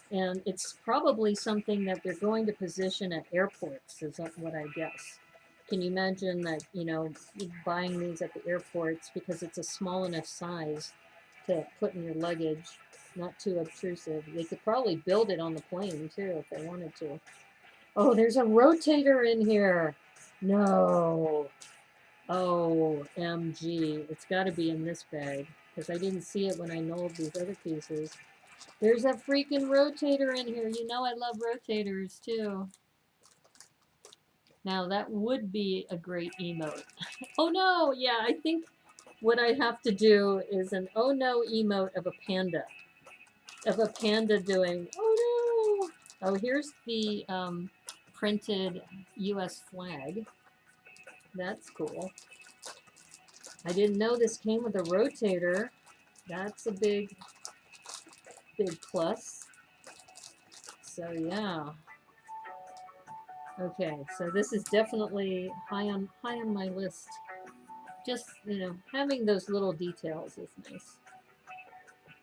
And it's probably something that they're going to position at airports, is what I guess. Can you imagine that, buying these at the airports because it's a small enough size to put in your luggage, not too obtrusive. They could probably build it on the plane too if they wanted to. Oh, there's a rotator in here. No. OMG. It's got to be in this bag because I didn't see it when I knolled these other pieces. There's a freaking rotator in here. You know I love rotators too. Now that would be a great emote. Oh no, yeah, I think what I have to do is an oh no emote of a panda. Of a panda doing, oh no. Oh, here's the printed US flag. That's cool. I didn't know this came with a rotator. That's a big plus. So yeah. Okay, so this is definitely high on my list. Just, having those little details is nice.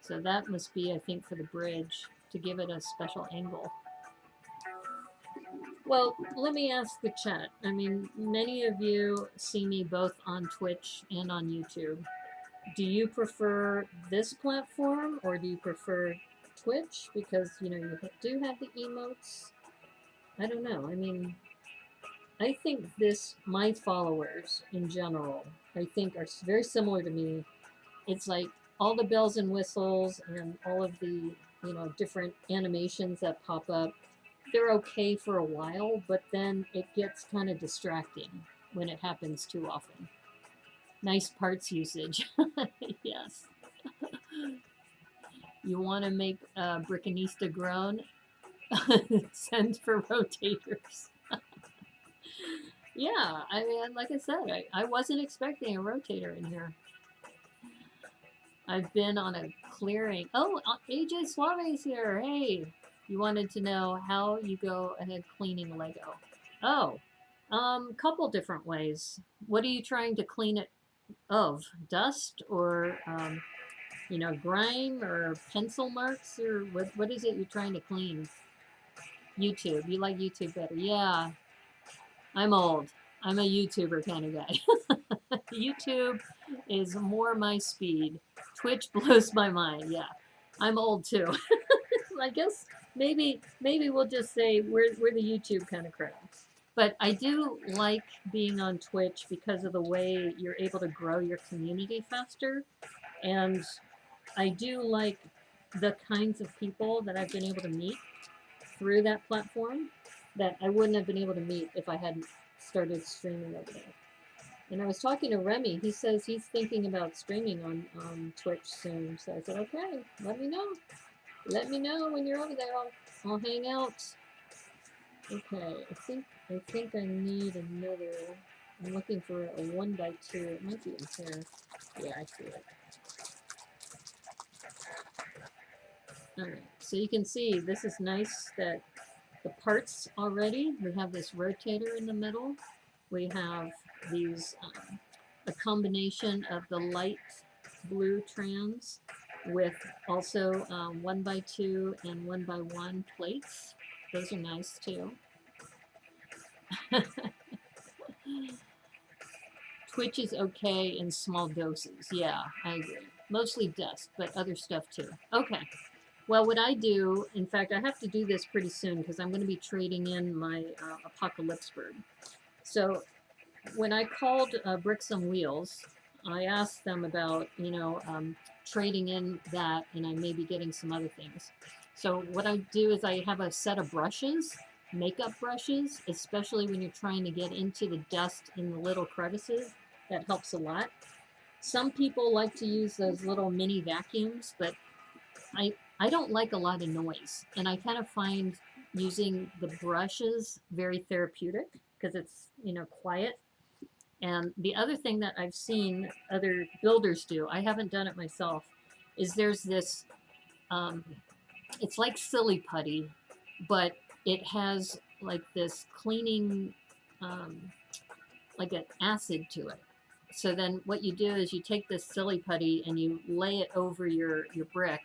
So that must be, I think, for the bridge to give it a special angle. Well, let me ask the chat. I mean, many of you see me both on Twitch and on YouTube. Do you prefer this platform or do you prefer Twitch? Because, you do have the emotes. I don't know. I mean, I think my followers in general, I think are very similar to me. It's like all the bells and whistles and all of the, different animations that pop up. They're okay for a while, but then it gets kind of distracting when it happens too often. Nice parts usage. Yes. You want to make Brickanista groan? Send for rotators. Yeah, I mean, like I said, I wasn't expecting a rotator in here. I've been on a clearing. Oh, AJ Suave's here. Hey, you wanted to know how you go ahead cleaning Lego. Oh, couple different ways. What are you trying to clean it of? Dust or, grime or pencil marks? Or what is it you're trying to clean? YouTube. You like YouTube better. Yeah, I'm old. I'm a YouTuber kind of guy. YouTube is more my speed. Twitch blows my mind. Yeah, I'm old too. I guess maybe we'll just say we're the YouTube kind of crowd. But I do like being on Twitch because of the way you're able to grow your community faster. And I do like the kinds of people that I've been able to meet through that platform that I wouldn't have been able to meet if I hadn't started streaming over there. And I was talking to Remy. He says he's thinking about streaming on Twitch soon. So I said, okay, let me know. Let me know when you're over there. I'll hang out. Okay, I think I need another. I'm looking for a 1x2. It might be in here. Yeah, I see it. Alright, so you can see this is nice that the parts already, we have this rotator in the middle. We have these, a combination of the light blue trans with also 1x2 and 1x1 plates. Those are nice too. Twitch is okay in small doses. Yeah, I agree. Mostly dust, but other stuff too. Okay. Well, what I do, in fact, I have to do this pretty soon because I'm going to be trading in my Apocalypse Bird. So when I called Bricks on Wheels, I asked them about, trading in that, and I may be getting some other things. So what I do is I have a set of brushes, makeup brushes, especially when you're trying to get into the dust in the little crevices. That helps a lot. Some people like to use those little mini vacuums, but I don't like a lot of noise, and I kind of find using the brushes very therapeutic because it's, you know, quiet. And the other thing that I've seen other builders do, I haven't done it myself, is there's this, um, it's like silly putty, but it has like this cleaning, um, like an acid to it. So then what you do is you take this silly putty and you lay it over your brick,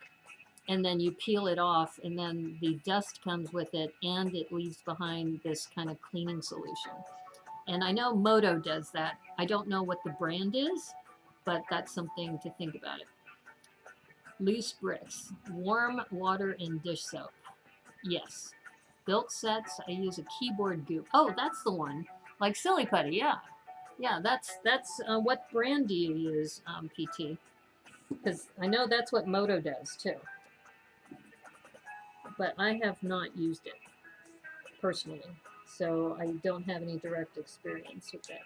and then you peel it off, and then the dust comes with it, and it leaves behind this kind of cleaning solution. And I know Moto does that. I don't know what the brand is, but that's something to think about it. Loose bricks, warm water and dish soap. Yes. Built sets, I use a keyboard goop. Oh, that's the one. Like silly putty, yeah. Yeah, that's what brand do you use, PT? Because I know that's what Moto does too. But I have not used it personally, so I don't have any direct experience with that.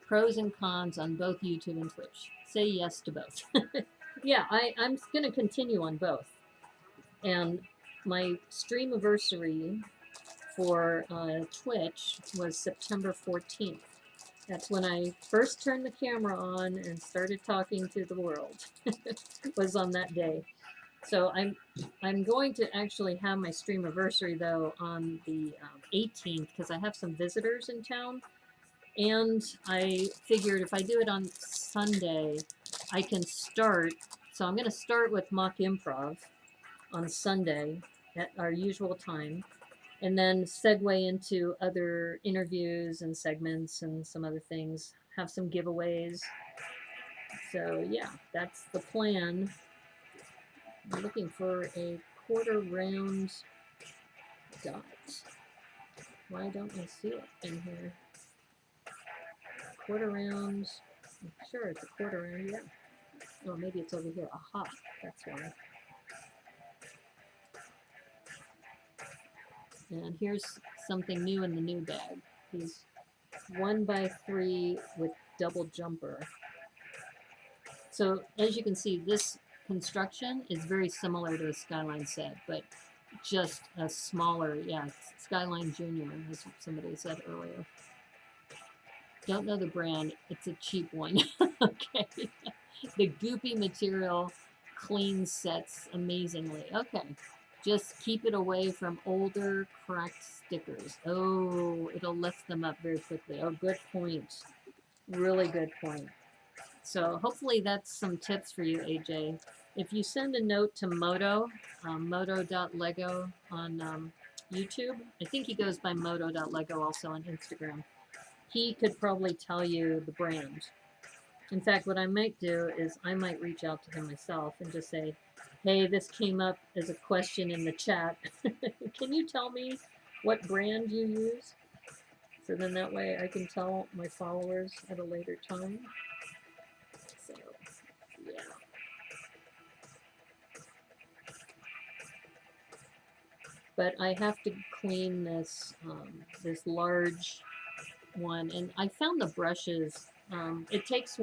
Pros and cons on both YouTube and Twitch. Say yes to both. Yeah, I'm going to continue on both. And my stream anniversary for Twitch was September 14th. That's when I first turned the camera on and started talking to the world. Was on that day. So I'm going to actually have my stream anniversary though on the 18th because I have some visitors in town. And I figured if I do it on Sunday, I can start. So I'm going to start with mock improv on Sunday at our usual time, and then segue into other interviews and segments and some other things, have some giveaways. So yeah, that's the plan. I'm looking for a quarter round dot. Why don't I see it in here? Quarter round, I'm sure it's a quarter round, yeah. Oh, maybe it's over here. Aha, that's why. And here's something new in the new bag. These 1x3 with double jumper. So as you can see, this construction is very similar to a Skyline set, but just a smaller, yeah, Skyline Junior, as somebody said earlier. Don't know the brand, it's a cheap one. Okay. The goopy material cleans sets amazingly. Okay. Just keep it away from older cracked stickers. Oh, it'll lift them up very quickly. Oh, good point. Really good point. So hopefully that's some tips for you, AJ. If you send a note to Moto, moto.lego on YouTube, I think he goes by moto.lego also on Instagram, he could probably tell you the brand. In fact, what I might do is I might reach out to him myself and just say, hey, this came up as a question in the chat. Can you tell me what brand you use? So then that way I can tell my followers at a later time. So, yeah. But I have to clean this, this large one, and I found the brushes, it takes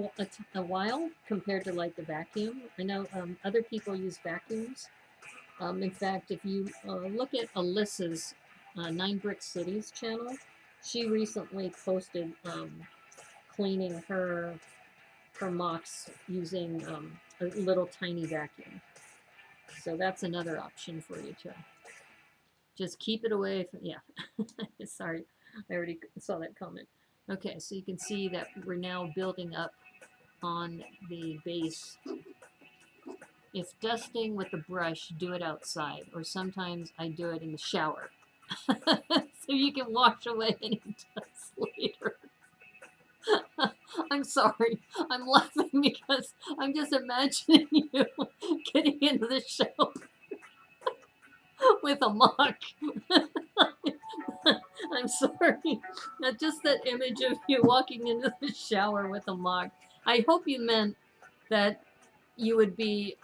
a while compared to like the vacuum. I know other people use vacuums. In fact, if you look at Alyssa's 9 Brick Cities channel, she recently posted cleaning her mocks using a little tiny vacuum. So that's another option for you too. Just keep it away from, yeah. Sorry, I already saw that comment. Okay, so you can see that we're now building up on the base. If dusting with a brush, do it outside, or sometimes I do it in the shower. So you can wash away any dust later. I'm sorry, I'm laughing because I'm just imagining you getting into the shower with a mop. I'm sorry. Not just that image of you walking into the shower with a mop. I hope you meant that you would be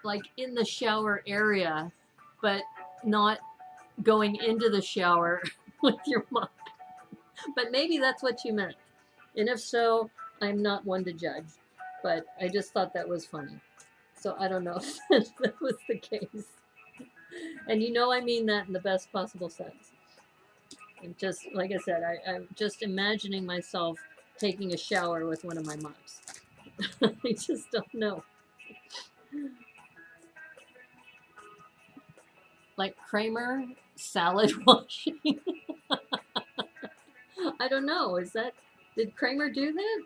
like in the shower area, but not going into the shower with your mop. But maybe that's what you meant. And if so, I'm not one to judge. But I just thought that was funny. So I don't know if that was the case. And you know I mean that in the best possible sense. And just like I said, I'm just imagining myself taking a shower with one of my mops. I just don't know. Like Kramer salad washing. I don't know. Did Kramer do that?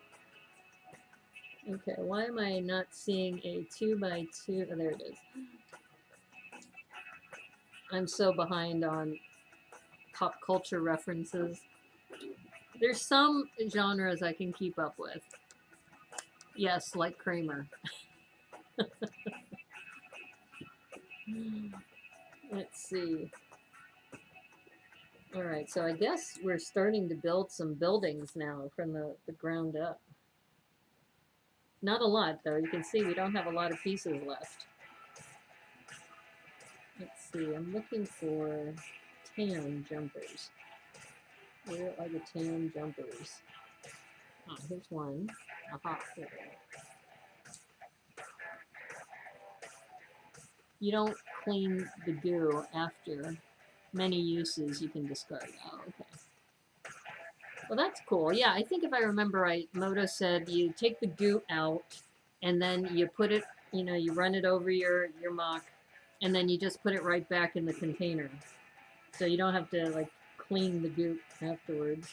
Okay, why am I not seeing a 2x2? Oh, there it is. I'm so behind on pop culture references. There's some genres I can keep up with. Yes, like Kramer. Let's see. All right, so I guess we're starting to build some buildings now from the ground up. Not a lot, though. You can see we don't have a lot of pieces left. Let's see, I'm looking for tan jumpers. Where are the tan jumpers? Oh, here's one. Aha, there we go. You don't clean the goo after many uses, you can discard. Oh, okay. Well, that's cool. Yeah, I think if I remember right, Moto said you take the goo out and then you put it, you run it over your mock and then you just put it right back in the container. So you don't have to like clean the goop afterwards.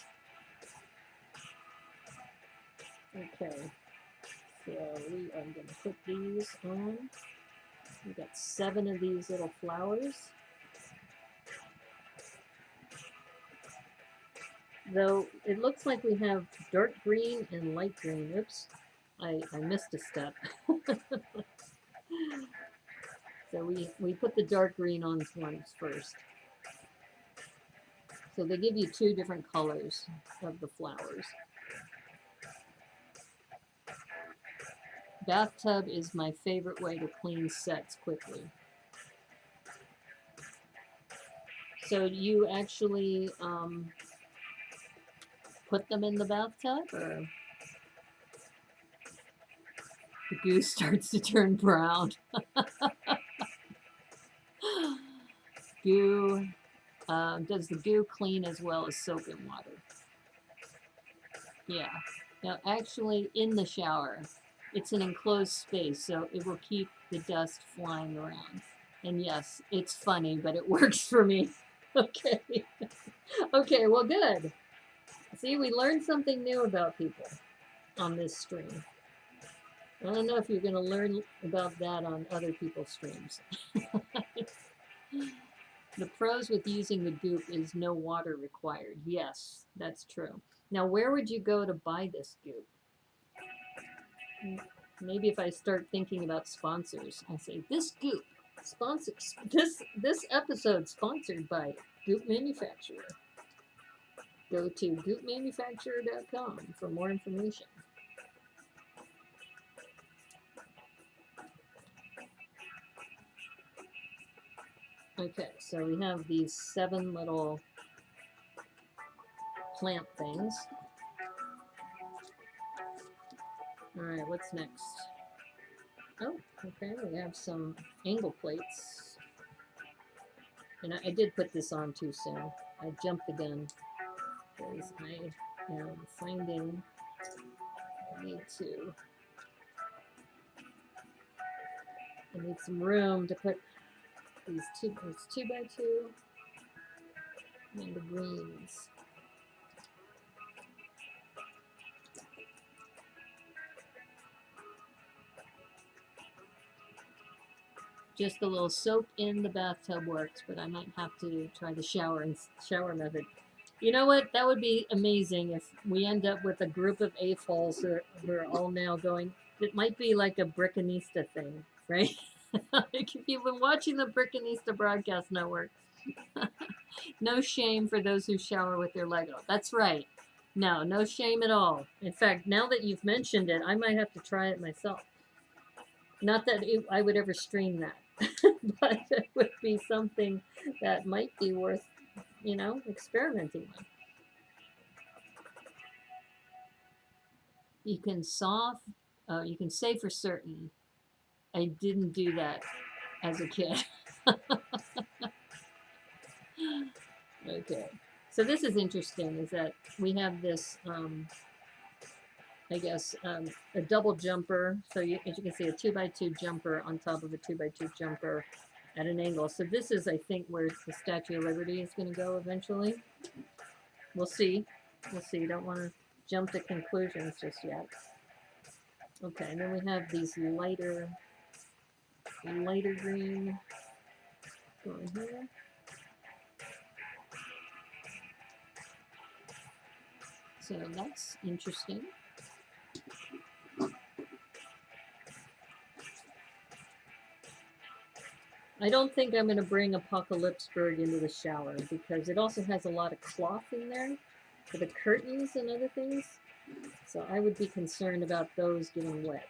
Okay, so we are going to put these on. We've got 7 of these little flowers. Though it looks like we have dark green and light green. Oops, I missed a step. So we put the dark green on ones first. So they give you 2 different colors of the flowers. Bathtub is my favorite way to clean sets quickly. So you actually put them in the bathtub, or the goo starts to turn brown? Goo. Does the goo clean as well as soap and water? Yeah. Now, actually, in the shower, it's an enclosed space, so it will keep the dust flying around. And yes, it's funny, but it works for me. Okay. Okay, well, good. See, we learned something new about people on this stream. I don't know if you're going to learn about that on other people's streams. The pros with using the goop is no water required. Yes, that's true. Now, where would you go to buy this goop? Maybe if I start thinking about sponsors, I say this goop sponsors this episode sponsored by Goop Manufacturer. Go to goopmanufacturer.com for more information. Okay, so we have these 7 little plant things. All right, what's next? Oh, okay, we have some angle plates. And I did put this on too soon. I jumped the gun because I am finding I need some room to put these 2x2 and the greens. Just a little soap in the bathtub works, but I might have to try the shower method. You know what? That would be amazing if we end up with a group of AFOLs who are all now going. It might be like a Brickanista thing, right? Like if you've been watching the Brickanista Broadcast Network, no shame for those who shower with their Lego. That's right. No shame at all. In fact, now that you've mentioned it, I might have to try it myself. Not that I would ever stream that, but it would be something that might be worth, experimenting with. You can you can say for certain, I didn't do that as a kid. Okay, so this is interesting, is that we have this, I guess, a double jumper. So as you can see, a 2x2 jumper on top of a 2x2 jumper at an angle. So this is, I think, where the Statue of Liberty is going to go eventually. We'll see. We'll see. Don't want to jump to conclusions just yet. Okay, and then we have these lighter green going here. So that's interesting. I don't think I'm going to bring Apocalypseburg into the shower because it also has a lot of cloth in there for the curtains and other things. So I would be concerned about those getting wet.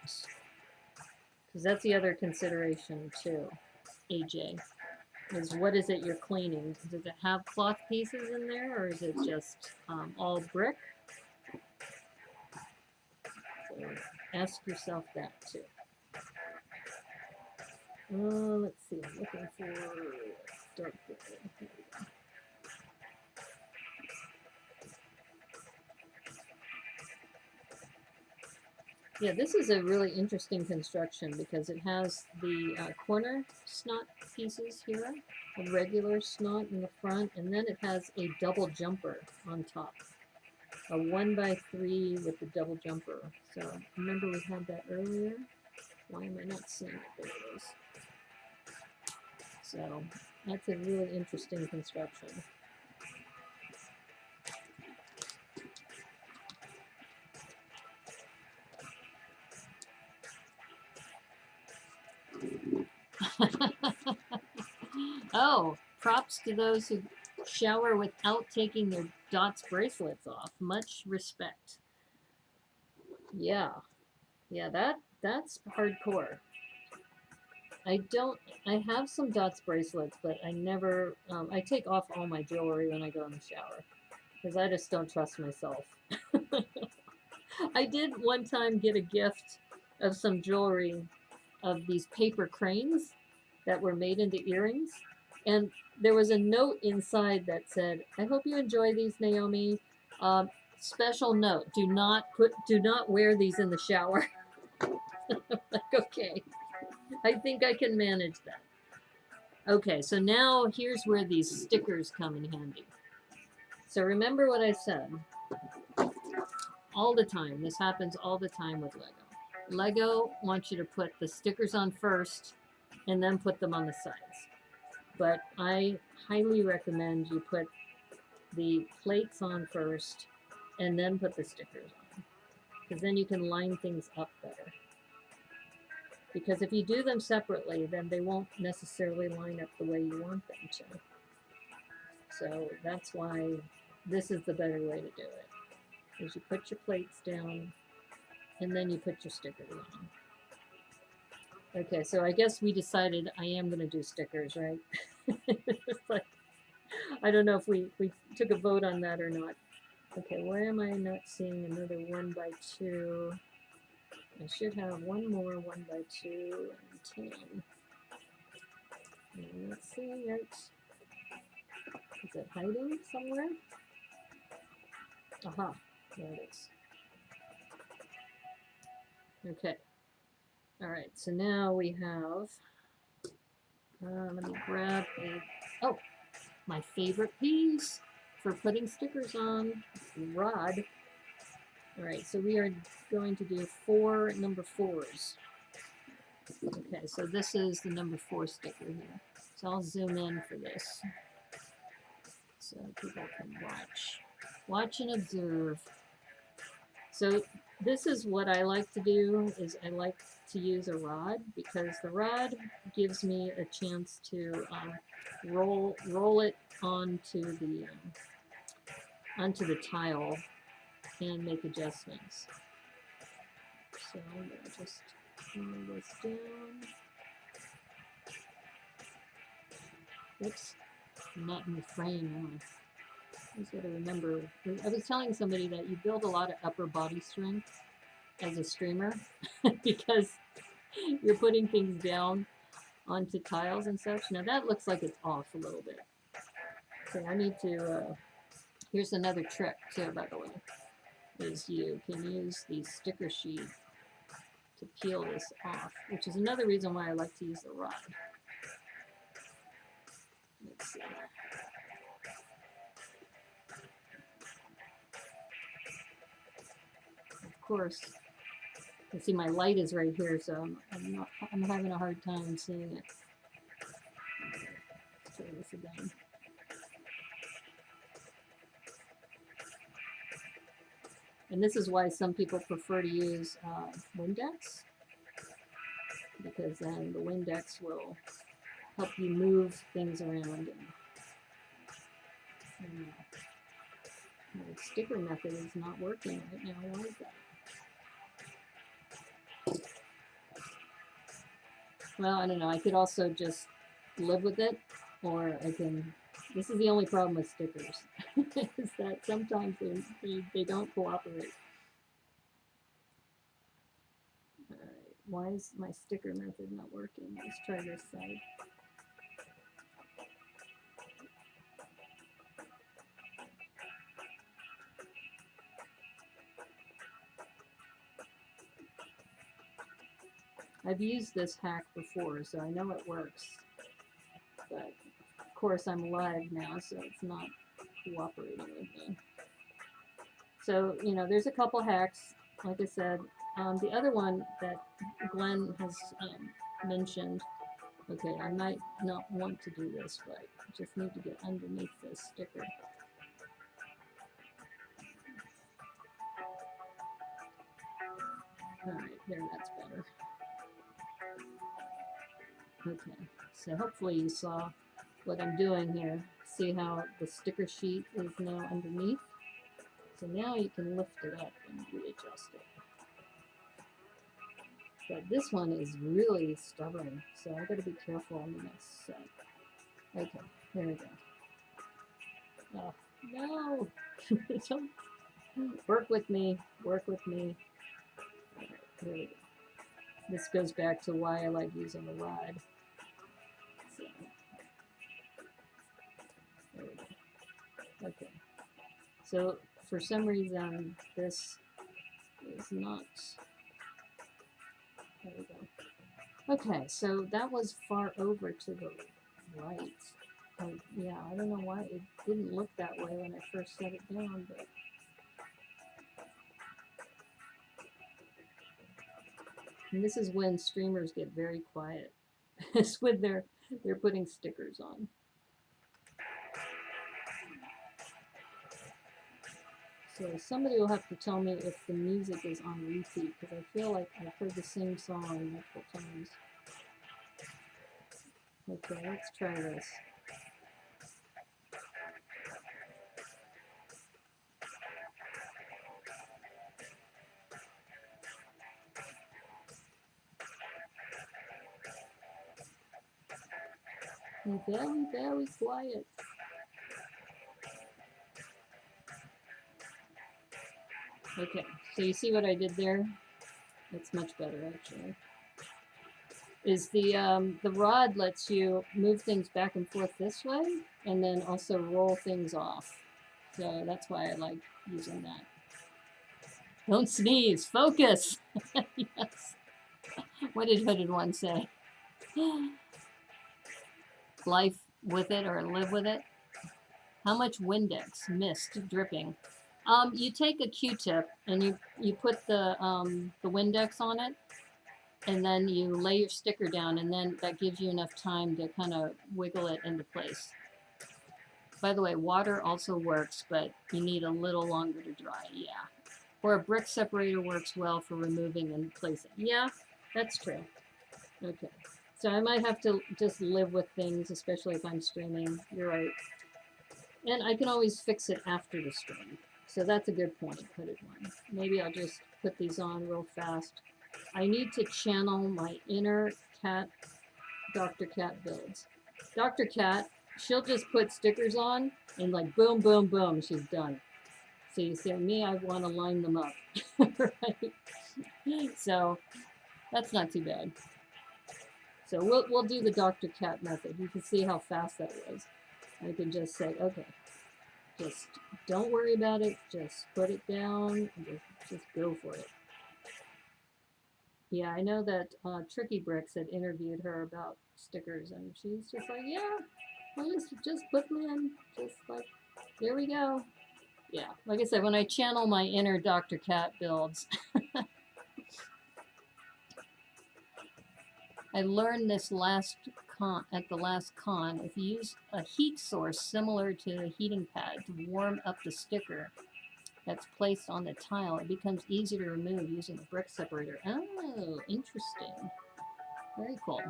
Because that's the other consideration too, AJ, is what is it you're cleaning? Does it have cloth pieces in there, or is it just all brick? So ask yourself that too. Let's see, I'm looking for dark gray. Yeah, this is a really interesting construction because it has the corner snot pieces here, a regular snot in the front, and then it has a double jumper on top. A 1x3 with the double jumper. So remember we had that earlier? Why am I not seeing it? There it is. So that's a really interesting construction. Oh, props to those who shower without taking their dots bracelets off. Much respect. Yeah. Yeah, that's hardcore. I have some dots bracelets, but I never, I take off all my jewelry when I go in the shower because I just don't trust myself. I did one time get a gift of some jewelry of these paper cranes that were made into earrings. And there was a note inside that said, I hope you enjoy these, Naomi. Special note, do not wear these in the shower. Like, okay, I think I can manage that. Okay, so now here's where these stickers come in handy. So remember what I said. All the time, this happens all the time with Lego. Lego wants you to put the stickers on first and then put them on the sides. But I highly recommend you put the plates on first and then put the stickers on, because then you can line things up better. Because if you do them separately, then they won't necessarily line up the way you want them to. So that's why this is the better way to do it, is you put your plates down and then you put your stickers on. Okay, so I guess we decided I am going to do stickers, right? Like, I don't know if we took a vote on that or not. Okay, why am I not seeing another 1x2? I should have one more 1x2 and 10. I'm not seeing it. Is it hiding somewhere? Aha, there it is. Okay. All right, so now we have, let me grab oh, my favorite piece for putting stickers on, rod. All right, so we are going to do 4 number 4s. Okay, so this is the number 4 sticker here. So I'll zoom in for this so people can watch and observe. So this is what I like to do, is I like to use a rod, because the rod gives me a chance to roll it onto the tile and make adjustments. So I'm going to just move this down. Oops, I'm not in the frame. I just got to remember, I was telling somebody that you build a lot of upper body strength as a streamer because you're putting things down onto tiles and such. Now that looks like it's off a little bit. So I need to, here's another trick too, by the way, is you can use the sticker sheet to peel this off, which is another reason why I like to use the rod. Let's see. Of course, you see my light is right here, so I'm having a hard time seeing it. Let's try this again. And this is why some people prefer to use Windex, because then the Windex will help you move things around. And my sticker method is not working right now. Why is that? Well, I don't know. I could also just live with it, or I can. This is the only problem with stickers, is that sometimes they don't cooperate. All right. Why is my sticker method not working? Let's try this side. I've used this hack before, so I know it works. But of course I'm live now, so it's not cooperating with me. So, you know, there's a couple hacks, like I said. The other one that Glenn has mentioned, okay, I might not want to do this, but I just need to get underneath this sticker. All right, there, that's better. Okay, so hopefully you saw what I'm doing here. See how the sticker sheet is now underneath? So now you can lift it up and readjust it. But this one is really stubborn, so I've got to be careful on the next set. Okay, here we go. Oh, no! Don't work with me, work with me. All right, here we go. This goes back to why I like using a rod. So, there we go. Okay. So for some reason this is not. There we go. Okay, so that was far over to the right. Yeah, I don't know why it didn't look that way when I first set it down, but and this is when streamers get very quiet. It's when they're putting stickers on. So somebody will have to tell me if the music is on repeat, because I feel like I've heard the same song multiple times. Okay, let's try this. And very, very quiet. Okay, so you see what I did there? It's much better, actually. Is the rod lets you move things back and forth this way, and then also roll things off. So that's why I like using that. Don't sneeze, focus! Yes. What did Hooded One say? Life with it or live with it? How much Windex? Mist dripping. You take a Q-tip and you put the Windex on it, and then you lay your sticker down, and then that gives you enough time to kind of wiggle it into place. By the way, water also works, but you need a little longer to dry, yeah. Or a brick separator works well for removing and placing. Yeah, that's true. Okay, so I might have to just live with things, especially if I'm streaming. You're right. And I can always fix it after the stream. So that's a good point, Hooded One. Maybe I'll just put these on real fast. I need to channel my inner cat, Dr. Cat builds. Dr. Cat, she'll just put stickers on and like boom, boom, boom, she's done. So you see me, I want to line them up, right? So that's not too bad. So we'll do the Dr. Cat method. You can see how fast that was. I can just say, okay, just don't worry about it. Just put it down and just go for it. Yeah, I know that Tricky Bricks had interviewed her about stickers, and she's just like, yeah, just put them in. Just like, there we go. Yeah, like I said, when I channel my inner Dr. Cat builds, I learned this at the last con. If you use a heat source similar to a heating pad to warm up the sticker that's placed on the tile, it becomes easier to remove using a brick separator. Oh, interesting. Very cool.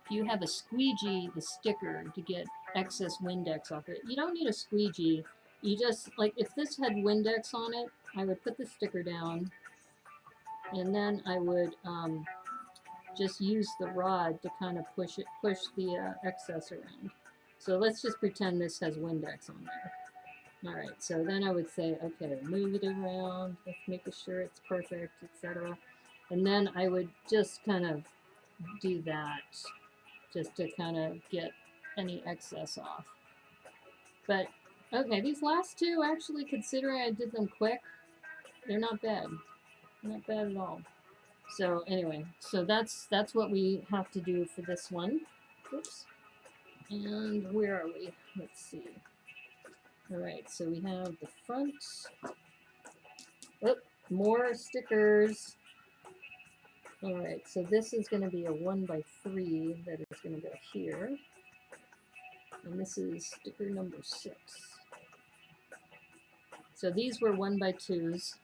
If you have a squeegee the sticker to get excess Windex off it, you don't need a squeegee. You just, like, if this had Windex on it, I would put the sticker down, and then I would just use the rod to kind of push the excess around. So let's just pretend this has Windex on there. All right, so then I would say, okay, move it around, let's make sure it's perfect, etc. And then I would just kind of do that just to kind of get any excess off. But okay, these last two, actually, considering I did them quick, they're not bad. Not bad at all. So anyway, so that's what we have to do for this one. Oops. And where are we? Let's see. All right, so we have the front. Oh, more stickers. All right, so this is going to be a 1x3 that is going to go here. And this is sticker number 6. So these were 1x2s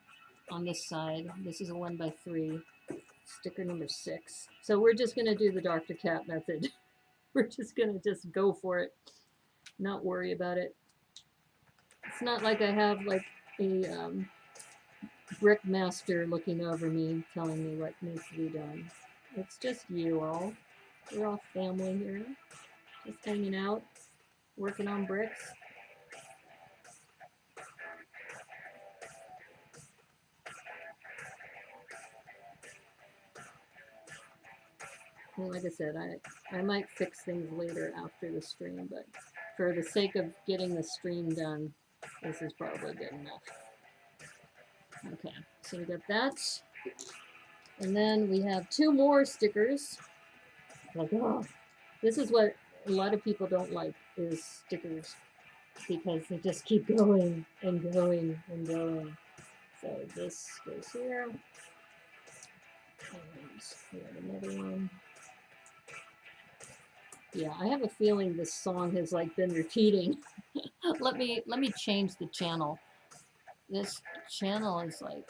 on this side. This is a 1x3. Sticker number 6. So we're just going to do the Dr. Cat method. We're just going to just go for it. Not worry about it. It's not like I have like a brick master looking over me telling me what needs to be done. It's just you all. We're all family here. Just hanging out, working on bricks. And like I said, I might fix things later after the stream, but for the sake of getting the stream done, this is probably good enough. Okay, so we got that. And then we have 2 more stickers. Like, oh, this is what a lot of people don't like, is stickers, because they just keep going and going and going. So this goes here. And we have another one. Yeah, I have a feeling this song has like been repeating. let me change the channel. This channel is like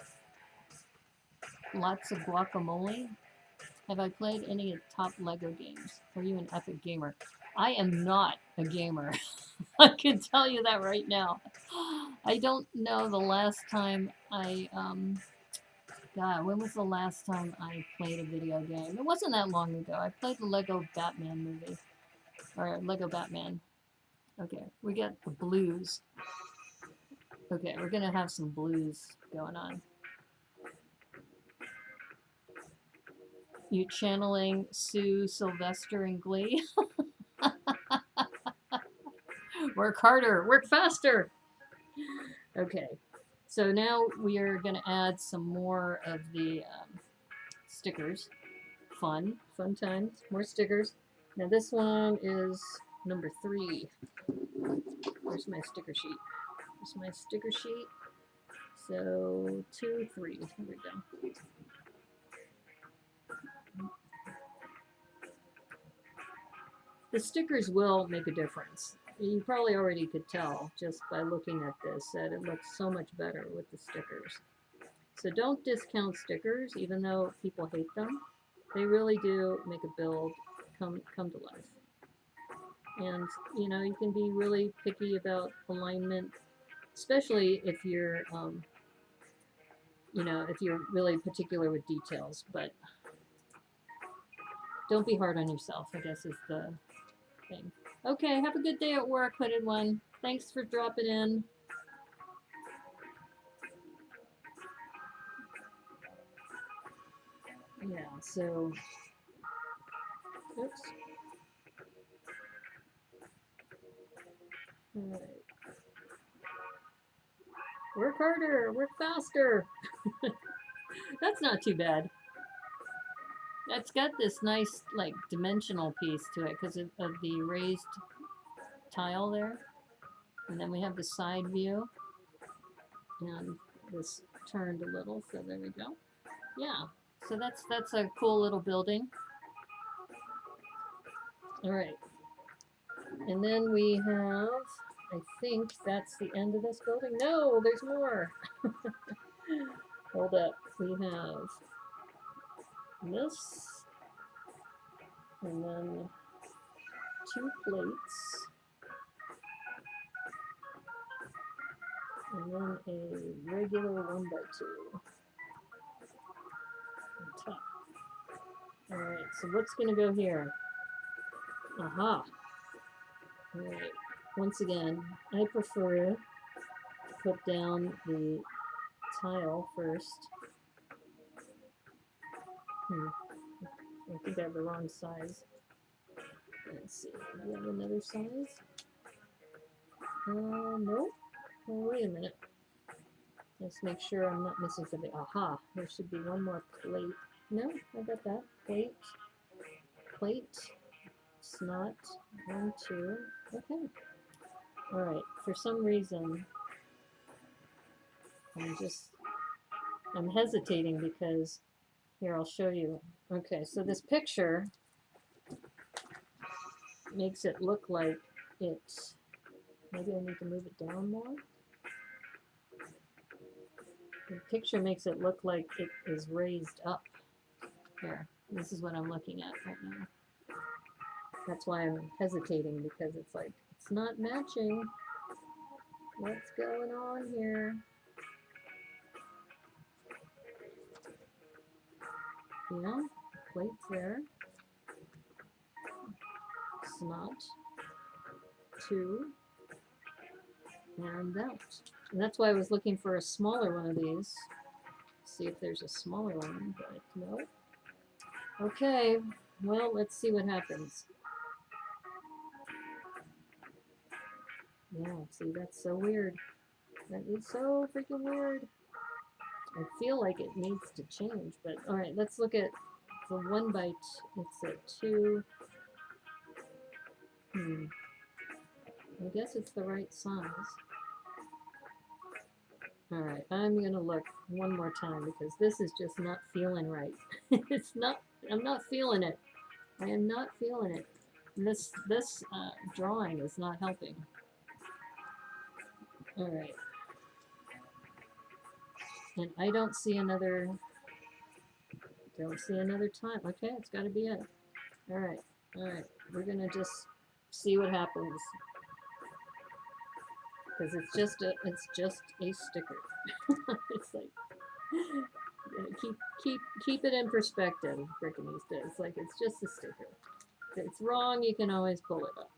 lots of guacamole. Have I played any top Lego games? Are you an epic gamer? I am not a gamer. I can tell you that right now. I don't know the last time I God, when was the last time I played a video game? It wasn't that long ago. I played the Lego Batman movie. Or Lego Batman. Okay, we got the blues. Okay, we're gonna have some blues going on. You channeling Sue Sylvester in Glee? Work harder, work faster. Okay, so now we are gonna add some more of the stickers. Fun times, more stickers. Now this one is number 3. Where's my sticker sheet? Here's my sticker sheet. So 2, 3, here we go. The stickers will make a difference. You probably already could tell just by looking at this that it looks so much better with the stickers. So don't discount stickers, even though people hate them. They really do make a build come to life. And you know, you can be really picky about alignment, especially if you're you know, if you're really particular with details. But don't be hard on yourself, I guess, is the thing. Okay, have a good day at work, Hooded One. Thanks for dropping in. Yeah, so, oops. All right. Work harder, work faster. That's not too bad. That's got this nice, like, dimensional piece to it because of the raised tile there. And then we have the side view. And this turned a little, so there we go. Yeah, so that's a cool little building. All right. And then we have, I think that's the end of this building. No, there's more. Hold up. We have this, and then 2 plates, and then a regular 1x2 on top. All right, so what's gonna go here? Aha. All right. Once again, I prefer to put down the tile first. I think I have the wrong size. Let's see. Do you have another size? No. Oh, wait a minute. Let's make sure I'm not missing something. Aha. There should be one more plate. No, I got that. Plate. Plate. Snot. 1, 2. Okay. Alright. For some reason, I'm hesitating because, here, I'll show you. Okay, so this picture makes it look like it's, maybe I need to move it down more. The picture makes it look like it is raised up. Here, this is what I'm looking at right now. That's why I'm hesitating, because it's like, it's not matching. What's going on here? Yeah, plates there. Snot. 2. And that. And that's why I was looking for a smaller one of these. See if there's a smaller one, but no. Okay, well, let's see what happens. Yeah, see, that's so weird. That is so freaking weird. I feel like it needs to change, but alright, let's look at the 1 bite. It's at 2. I guess it's the right size. Alright, I'm gonna look one more time because this is just not feeling right. It's not, I'm not feeling it. I am not feeling it. This drawing is not helping. Alright. And I don't see another time. Okay, it's gotta be it. Alright, alright. We're gonna just see what happens. Because it's just a sticker. It's like, keep it in perspective, Brickanista. It's like, it's just a sticker. If it's wrong, you can always pull it up.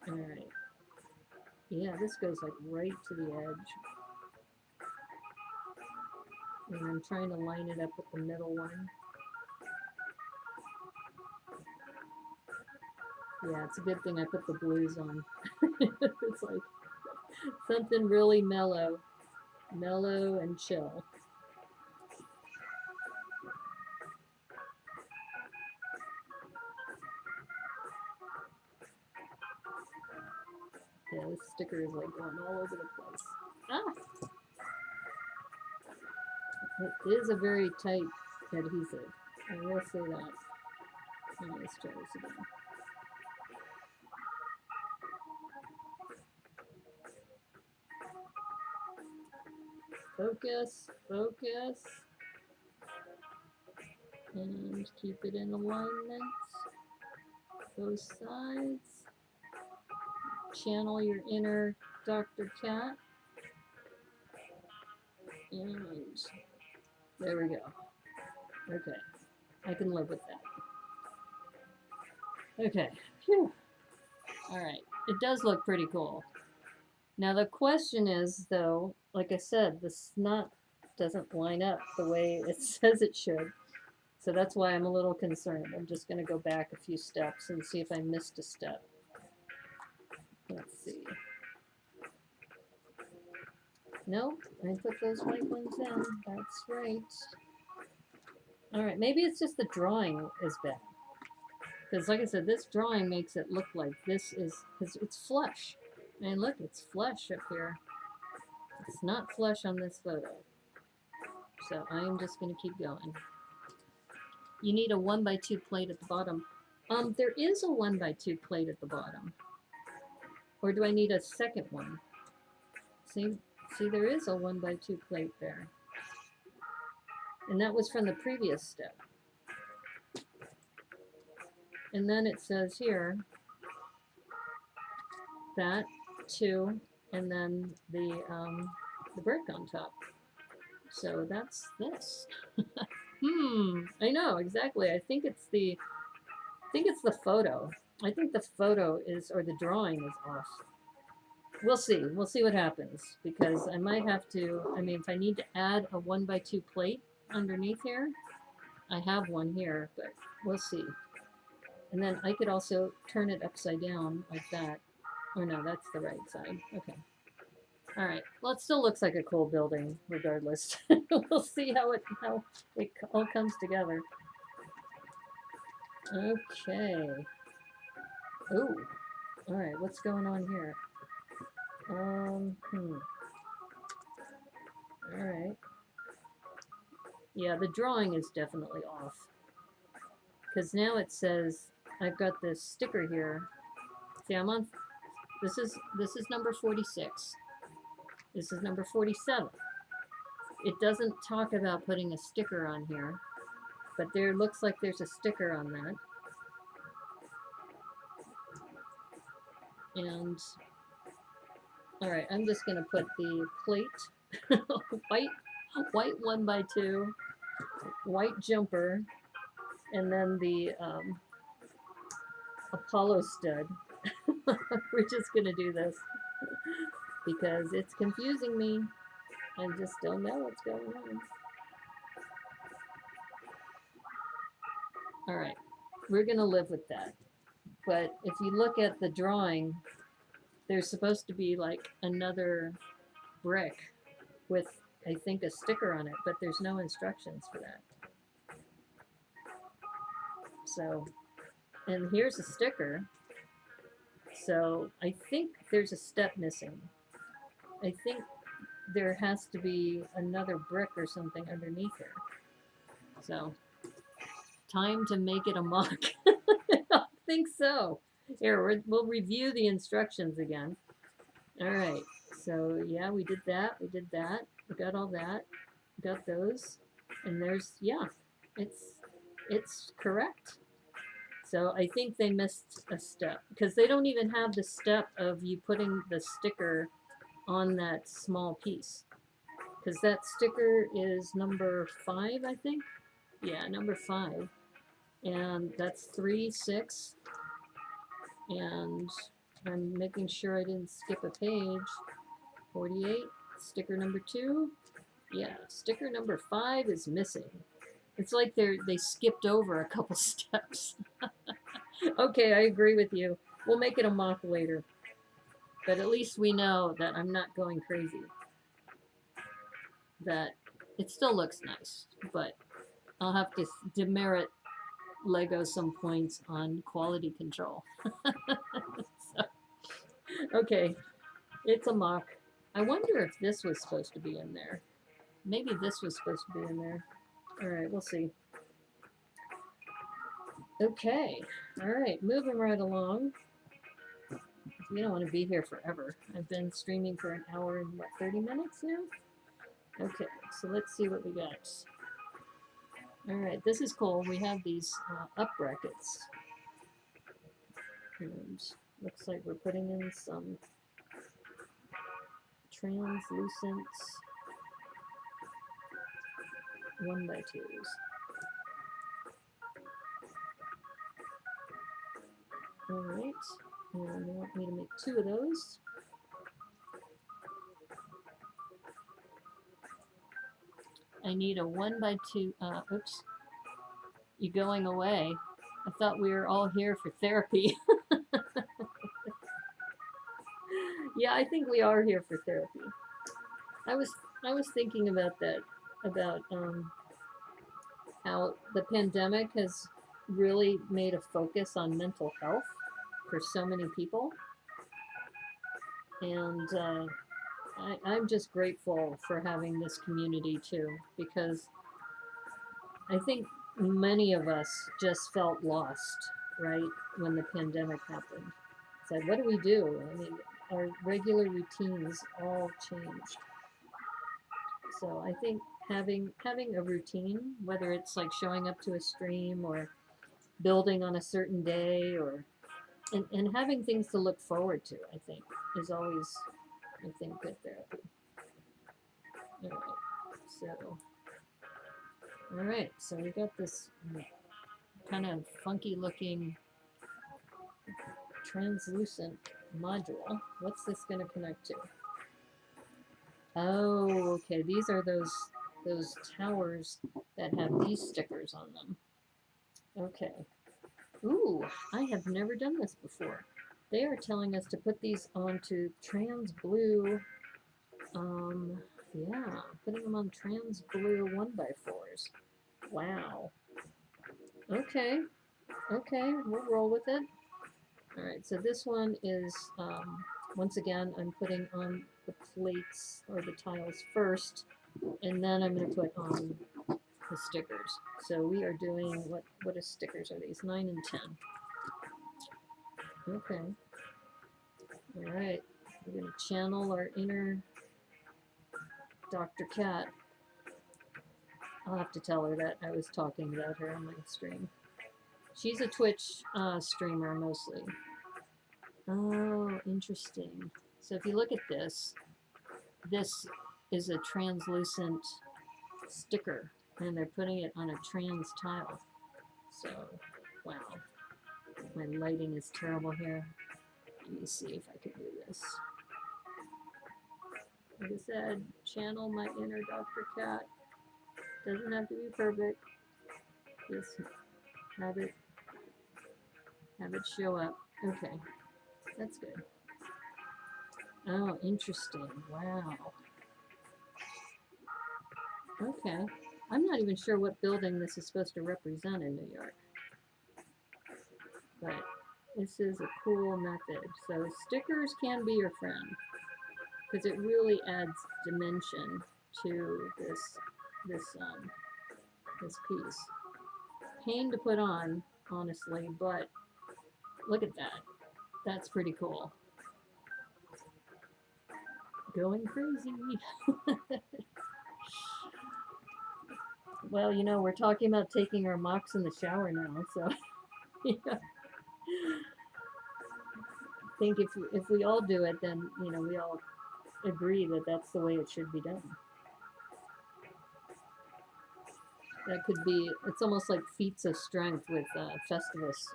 Alright. Yeah, this goes like right to the edge. And I'm trying to line it up with the middle one. Yeah, it's a good thing I put the blues on. It's like something really mellow and chill. Yeah, this sticker is like going all over the place. Ah! It is a very tight adhesive. I will say that. Let's try this again. Focus, focus. And keep it in alignment. Both sides. Channel your inner Dr. Cat. And there we go. Okay. I can live with that. Okay. Phew. Alright. It does look pretty cool. Now the question is, though, like I said, the snot doesn't line up the way it says it should. So that's why I'm a little concerned. I'm just going to go back a few steps and see if I missed a step. Let's see. Nope, I put those white ones in. That's right. All right, maybe it's just the drawing is bad. Because like I said, this drawing makes it look like this is, because it's flush. And look, it's flush up here. It's not flush on this photo. So I'm just going to keep going. You need a 1x2 plate at the bottom. There is a 1x2 plate at the bottom. Or do I need a second one? See, there is a 1x2 plate there. And that was from the previous step. And then it says here, that, 2, and then the brick on top. So that's this. I know, exactly. I think it's the photo. I think the photo is, or the drawing is off. We'll see. We'll see what happens, because I might have to, I mean, if I need to add a 1x2 plate underneath here, I have one here, but we'll see. And then I could also turn it upside down like that. Or no, that's the right side. Okay. All right. Well, it still looks like a cool building, regardless. We'll see how it all comes together. Okay. Oh. All right. What's going on here? All right. Yeah, the drawing is definitely off. Because now it says I've got this sticker here. See, I'm on. This is number 46. This is number 47. It doesn't talk about putting a sticker on here, but there looks like there's a sticker on that. And all right, I'm just gonna put the plate, white 1x2, white jumper, and then the Apollo stud. We're just gonna do this because it's confusing me. I just don't know what's going on. All right, we're gonna live with that. But if you look at the drawing, there's supposed to be like another brick with, I think, a sticker on it, but there's no instructions for that. So, and here's a sticker. So I think there's a step missing. I think there has to be another brick or something underneath here. So, time to make it a mock. I don't think so. Here, we'll review the instructions again. All right. So, yeah, we did that. We did that. We got all that. We got those. And there's, yeah, it's correct. So I think they missed a step because they don't even have the step of you putting the sticker on that small piece. Because that sticker is number 5, I think. Yeah, number 5. And that's 3, 6. And I'm making sure I didn't skip a page. 48, sticker number 2. Yeah, sticker number 5 is missing. It's like they skipped over a couple steps. Okay, I agree with you. We'll make it a mock later. But at least we know that I'm not going crazy. That it still looks nice, but I'll have to demerit Lego some points on quality control. So, okay, it's a mock. I wonder if this was supposed to be in there. Maybe this was supposed to be in there. All right, we'll see. Okay, all right, moving right along. We don't want to be here forever. I've been streaming for an hour and what, 30 minutes now? Okay, so let's see what we got. All right, this is cool. We have these up brackets. And looks like we're putting in some translucent 1x2s. All right, and they want me to make 2 of those. I need a 1x2. Oops, you going away? I thought we were all here for therapy. Yeah, I think we are here for therapy. I was thinking about that, about how the pandemic has really made a focus on mental health for so many people, and I'm just grateful for having this community too, because I think many of us just felt lost, right, when the pandemic happened. Said, what do we do? I mean, our regular routines all changed. So I think having a routine, whether it's like showing up to a stream or building on a certain day, or and having things to look forward to, I think is always, I think, good therapy. All right, so we got this kind of funky looking translucent module. What's this going to connect to? Oh, okay. These are those towers that have these stickers on them. Okay. Ooh, I have never done this before. They are telling us to put these onto trans blue. Yeah, putting them on trans blue 1x4s. Wow. Okay. Okay, we'll roll with it. All right, so this one is, once again, I'm putting on the plates or the tiles first, and then I'm going to put on the stickers. So we are doing, what is stickers are these? 9 and 10. Okay. All right, we're going to channel our inner Dr. Cat. I'll have to tell her that I was talking about her on my stream. She's a Twitch streamer mostly. Oh, interesting. So if you look at this, this is a translucent sticker, and they're putting it on a trans tile. So, wow. My lighting is terrible here. Let me see if I can do this. Like I said, channel my inner Dr. Cat. Doesn't have to be perfect. Just have it show up. Okay, that's good. Oh, interesting. Wow. Okay. I'm not even sure what building this is supposed to represent in New York. But this is a cool method. So stickers can be your friend, because it really adds dimension to this piece. Pain to put on, honestly, but look at that. That's pretty cool. Going crazy. Well, you know, we're talking about taking our mocks in the shower now, so yeah. I think if we all do it, then, you know, we all agree that that's the way it should be done. That could be, it's almost like feats of strength with Festivus.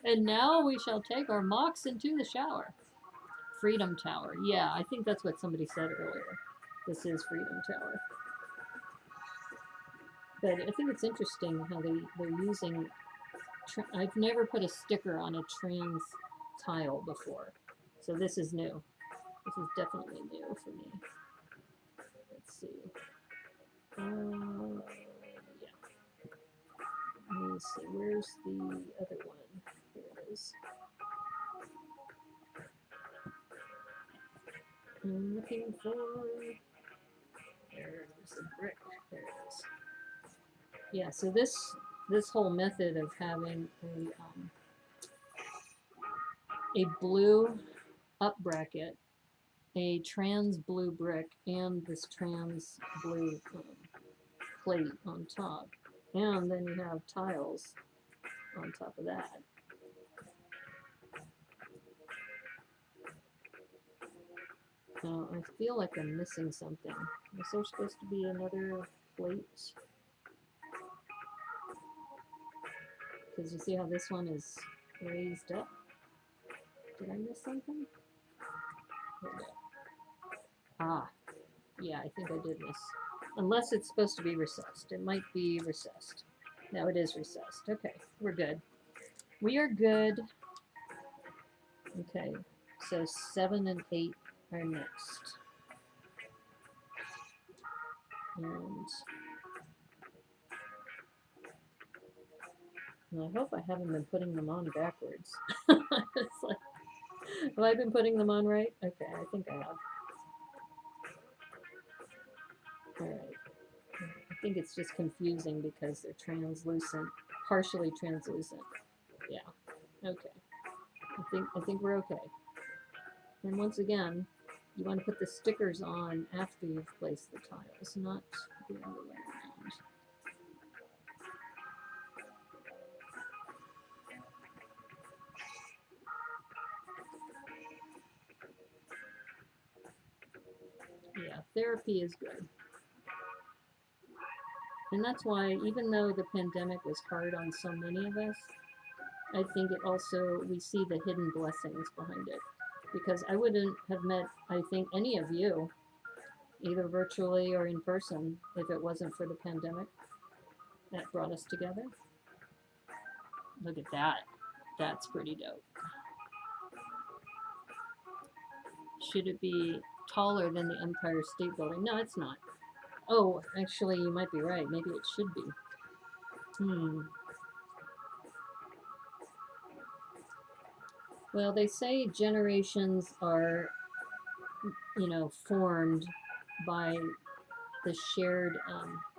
And now we shall take our mocks into the shower. Freedom Tower. Yeah, I think that's what somebody said earlier. This is Freedom Tower. But I think it's interesting how they're using, I've never put a sticker on a trans tile before. So this is new. This is definitely new for me. Let's see. Yeah. Let me see. Where's the other one? Here it is. I'm looking for. There's the brick. There it is. Yeah. So this whole method of having a blue up bracket, a trans blue brick, and this trans blue plate on top, and then you have tiles on top of that. Now, I feel like I'm missing something. Is there supposed to be another plate? Because you see how this one is raised up? Did I miss something? Ah, Yeah, I think I did miss. Unless it's supposed to be recessed. It might be recessed. No, it is recessed. Okay, we're good. We are good. Okay, so 7 and 8 are next. And I hope I haven't been putting them on backwards. It's like, have I been putting them on right? Okay, I think I have. All right. I think it's just confusing because they're translucent, partially translucent. Yeah. Okay. I think we're okay. And once again, you want to put the stickers on after you've placed the tiles, not the other way around. Yeah, therapy is good. And that's why, even though the pandemic was hard on so many of us, I think it also, we see the hidden blessings behind it. Because I wouldn't have met, I think, any of you, either virtually or in person, if it wasn't for the pandemic that brought us together. Look at that. That's pretty dope. Should it be taller than the Empire State Building? No, it's not. Oh, actually, you might be right. Maybe it should be. Well, they say generations are, formed by the shared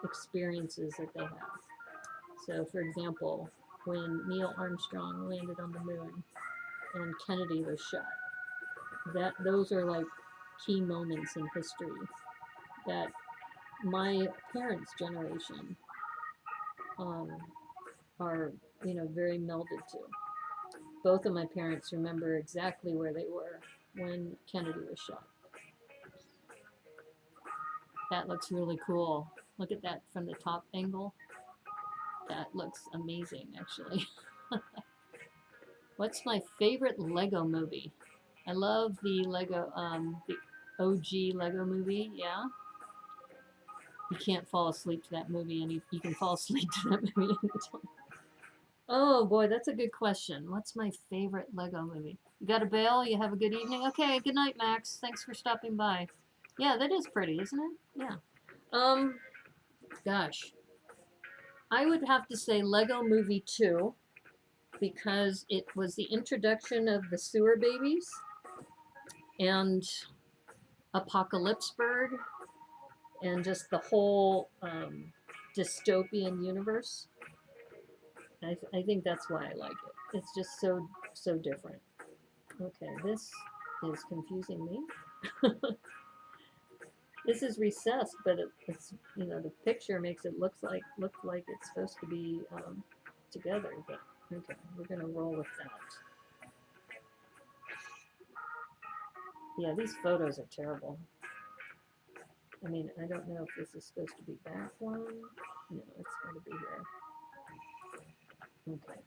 experiences that they have. So, for example, when Neil Armstrong landed on the moon and Kennedy was shot, those are like key moments in history that my parents' generation are, very melded to. Both of my parents remember exactly where they were when Kennedy was shot. That looks really cool. Look at that from the top angle. That looks amazing, actually. What's my favorite Lego movie? I love the the OG Lego movie, yeah. You can't fall asleep to that movie, and you can fall asleep to that movie anytime. Oh boy, that's a good question. What's my favorite Lego movie? You got a bail? You have a good evening? Okay, good night, Max. Thanks for stopping by. Yeah, that is pretty, isn't it? Yeah. Gosh. I would have to say Lego Movie 2 because it was the introduction of the sewer babies and Apocalypseburg and just the whole dystopian universe. I think that's why I like it. It's just so different. Okay, this is confusing me. This is recessed, but it's the picture makes it look like it's supposed to be together. But okay, we're gonna roll with that. Yeah, these photos are terrible. I mean, I don't know if this is supposed to be back one. No, it's going to be here. Okay.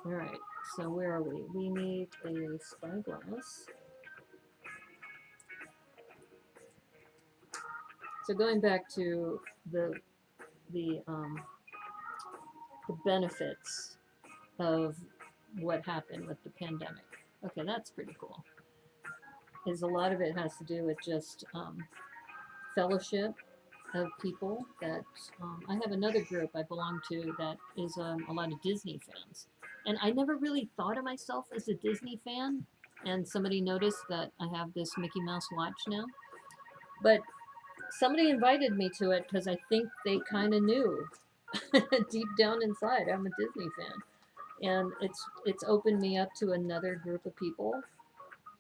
All right. So where are we? We need a spyglass. So going back to the benefits of what happened with the pandemic. Okay, that's pretty cool. Is a lot of it has to do with just fellowship of people that I have another group I belong to that is a lot of Disney fans. And I never really thought of myself as a Disney fan. And somebody noticed that I have this Mickey Mouse watch now. But somebody invited me to it because I think they kind of knew deep down inside I'm a Disney fan. And it's opened me up to another group of people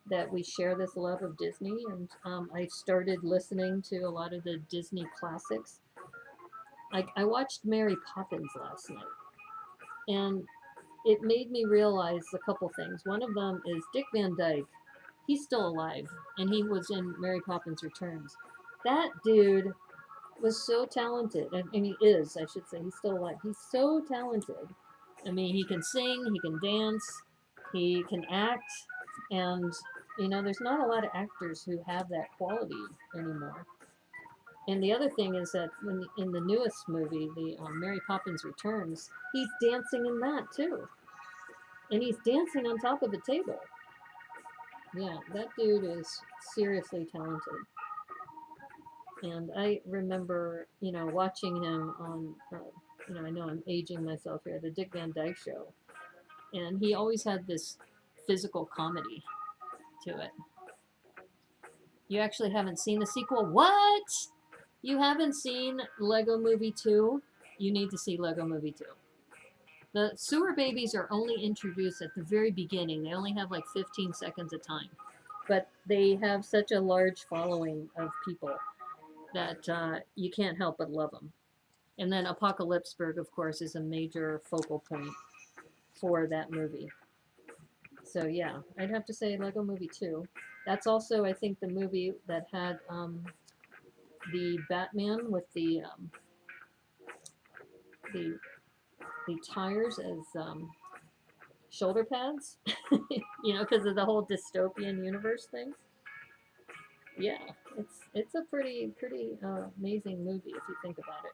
that we share this love of Disney, and I started listening to a lot of the Disney classics. Like I watched Mary Poppins last night, and it made me realize a couple things. One of them is Dick Van Dyke. He's still alive, and he was in Mary Poppins Returns. That dude was so talented, and he is, I should say, he's still alive. He's so talented. I mean, he can sing, he can dance, he can act, and there's not a lot of actors who have that quality anymore. And the other thing is that when in the newest movie, the Mary Poppins Returns, he's dancing in that too, and he's dancing on top of a table. Yeah, that dude is seriously talented. And I remember, watching him on, I know I'm aging myself here, the Dick Van Dyke Show, and he always had this physical comedy to it. You actually haven't seen the sequel? What? You haven't seen Lego Movie 2? You need to see Lego Movie 2. The sewer babies are only introduced at the very beginning. They only have like 15 seconds of time. But they have such a large following of people that you can't help but love them. And then Apocalypseburg, of course, is a major focal point for that movie. So yeah, I'd have to say Lego Movie 2. That's also, I think, the movie that had the Batman with the tires as shoulder pads, because of the whole dystopian universe thing. Yeah, it's a pretty amazing movie if you think about it.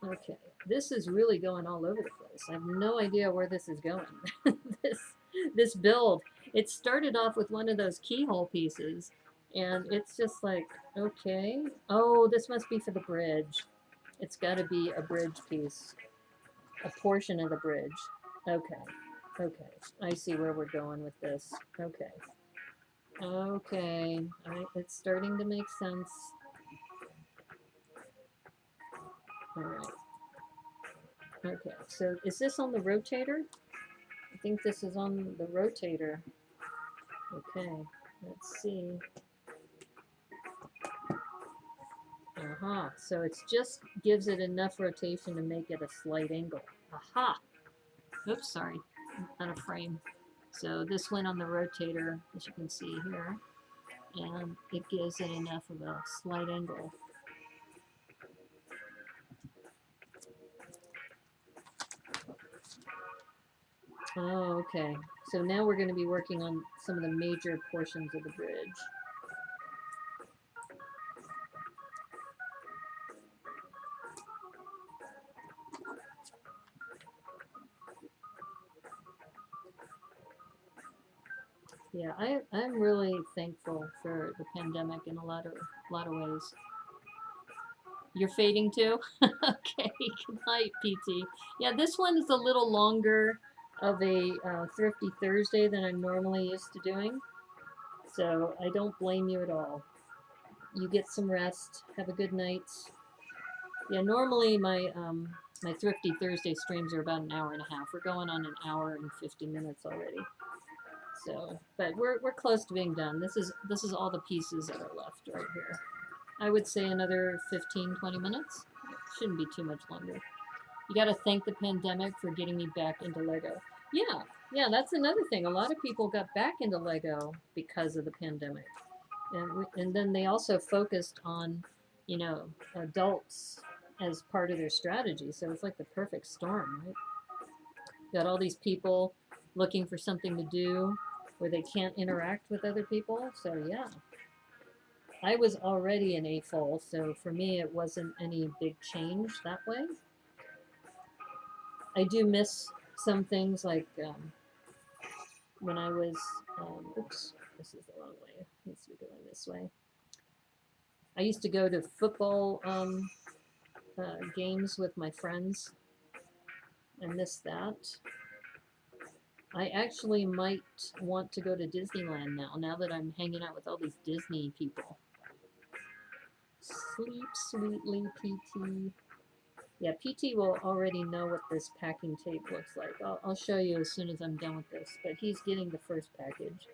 Okay, this is really going all over the place. I have no idea where this is going. this build, it started off with one of those keyhole pieces, and it's just like, okay, oh, this must be for the bridge. It's got to be a bridge piece, a portion of the bridge. Okay, okay, I see where we're going with this. Okay. Okay, it's starting to make sense. All right. Okay, so is this on the rotator? I think this is on the rotator. Okay, let's see. Aha, so it just gives it enough rotation to make it a slight angle. Aha! Oops, sorry, out of frame. So this went on the rotator, as you can see here, and it gives it enough of a slight angle. Oh, okay. So now we're going to be working on some of the major portions of the bridge. Yeah, I'm really thankful for the pandemic in a lot of ways. You're fading too? Okay, good night, PT. Yeah, this one is a little longer of a Thrifty Thursday than I'm normally used to doing. So I don't blame you at all. You get some rest. Have a good night. Yeah, normally my my Thrifty Thursday streams are about an hour and a half. We're going on an hour and 50 minutes already. So, but we're close to being done. This is all the pieces that are left right here. I would say another 15, 20 minutes. It shouldn't be too much longer. You got to thank the pandemic for getting me back into Lego. Yeah, that's another thing. A lot of people got back into Lego because of the pandemic. And then they also focused on, adults as part of their strategy. So it's like the perfect storm, right? Got all these people looking for something to do where they can't interact with other people. So yeah, I was already an AFOL, so for me it wasn't any big change that way. I do miss some things like when I was, oops, this is the wrong way. It needs to be going this way. I used to go to football games with my friends. I miss that. I actually might want to go to Disneyland now that I'm hanging out with all these Disney people. Sleep sweetly, PT. Yeah, PT will already know what this packing tape looks like. I'll show you as soon as I'm done with this, but he's getting the first package.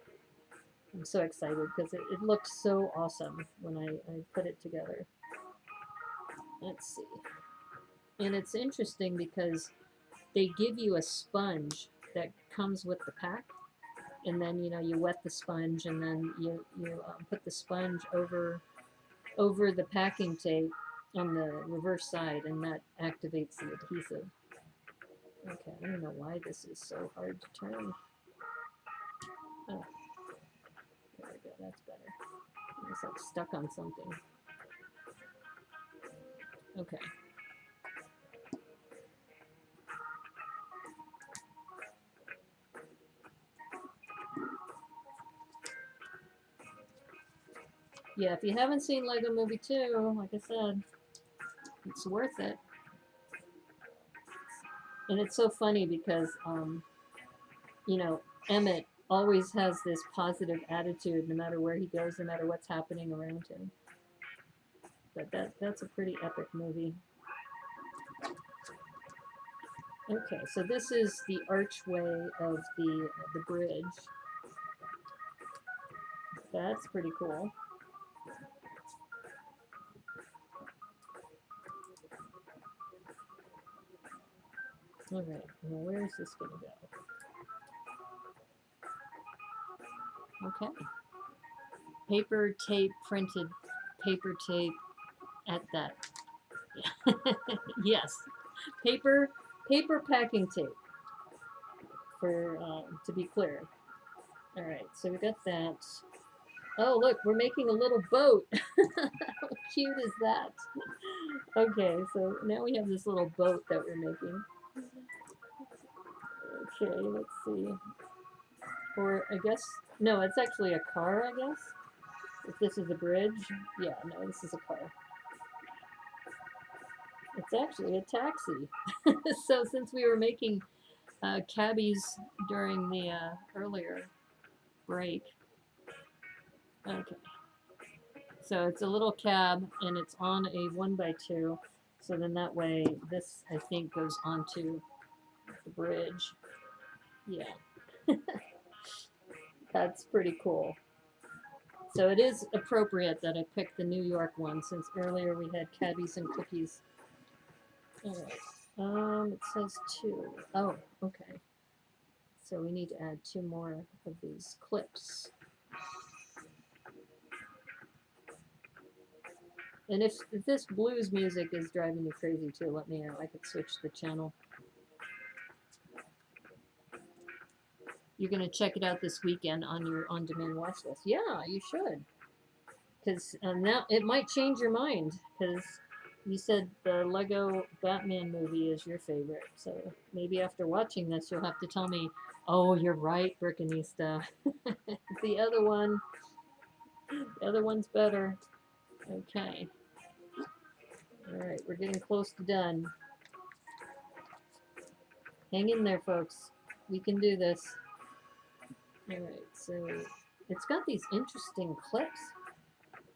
I'm so excited because it looked so awesome when I put it together. Let's see. And it's interesting because they give you a sponge that comes with the pack, and then you wet the sponge, and then you put the sponge over the packing tape on the reverse side, and that activates the adhesive. Okay, I don't know why this is so hard to turn. Oh, there we go, that's better. It's like stuck on something. Okay. Yeah, if you haven't seen Lego Movie 2, like I said, it's worth it. And it's so funny because, you know, Emmett always has this positive attitude no matter where he goes, no matter what's happening around him. But that's a pretty epic movie. Okay, so this is the archway of the bridge. That's pretty cool. All right, well, where is this going to go? Okay. Paper tape, printed paper tape at that. Yes, paper packing tape, for to be clear. All right, so we got that. Oh, look, we're making a little boat. How cute is that? Okay, so now we have this little boat that we're making. Okay, let's see. Or I guess, no, it's actually a car, I guess. If this is a bridge, yeah, no, this is a car. It's actually a taxi. So since we were making cabbies during the earlier break, okay. So it's a little cab and it's on a 1x2. So then that way, this I think goes onto the bridge. Yeah. That's pretty cool. So it is appropriate that I picked the New York one since earlier we had cabbies and cookies. All right. It says 2. Oh, okay. So we need to add 2 more of these clips. And if this blues music is driving you crazy too, let me know. I could switch the channel. You're going to check it out this weekend on your on-demand watch list. Yeah, you should. Because now it might change your mind. Because you said the Lego Batman movie is your favorite. So maybe after watching this, you'll have to tell me, oh, you're right, Brickanista. The other one's better. Okay. All right, we're getting close to done. Hang in there, folks. We can do this. All right, so it's got these interesting clips.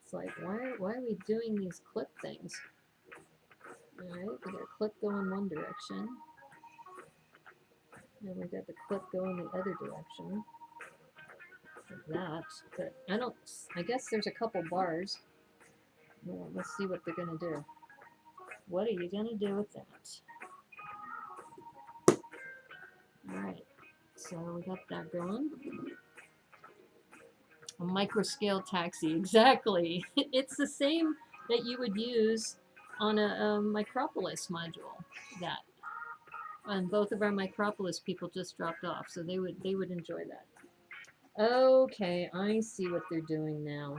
It's like, why are we doing these clip things? All right, we got a clip going one direction. And we got the clip going the other direction. Like that. But I guess there's a couple bars. Well, let's see what they're going to do. What are you going to do with that? All right, so we got that going. A micro scale taxi, exactly. It's the same that you would use on a Micropolis module. That, and both of our Micropolis people just dropped off, so they would enjoy that. Okay, I see what they're doing now.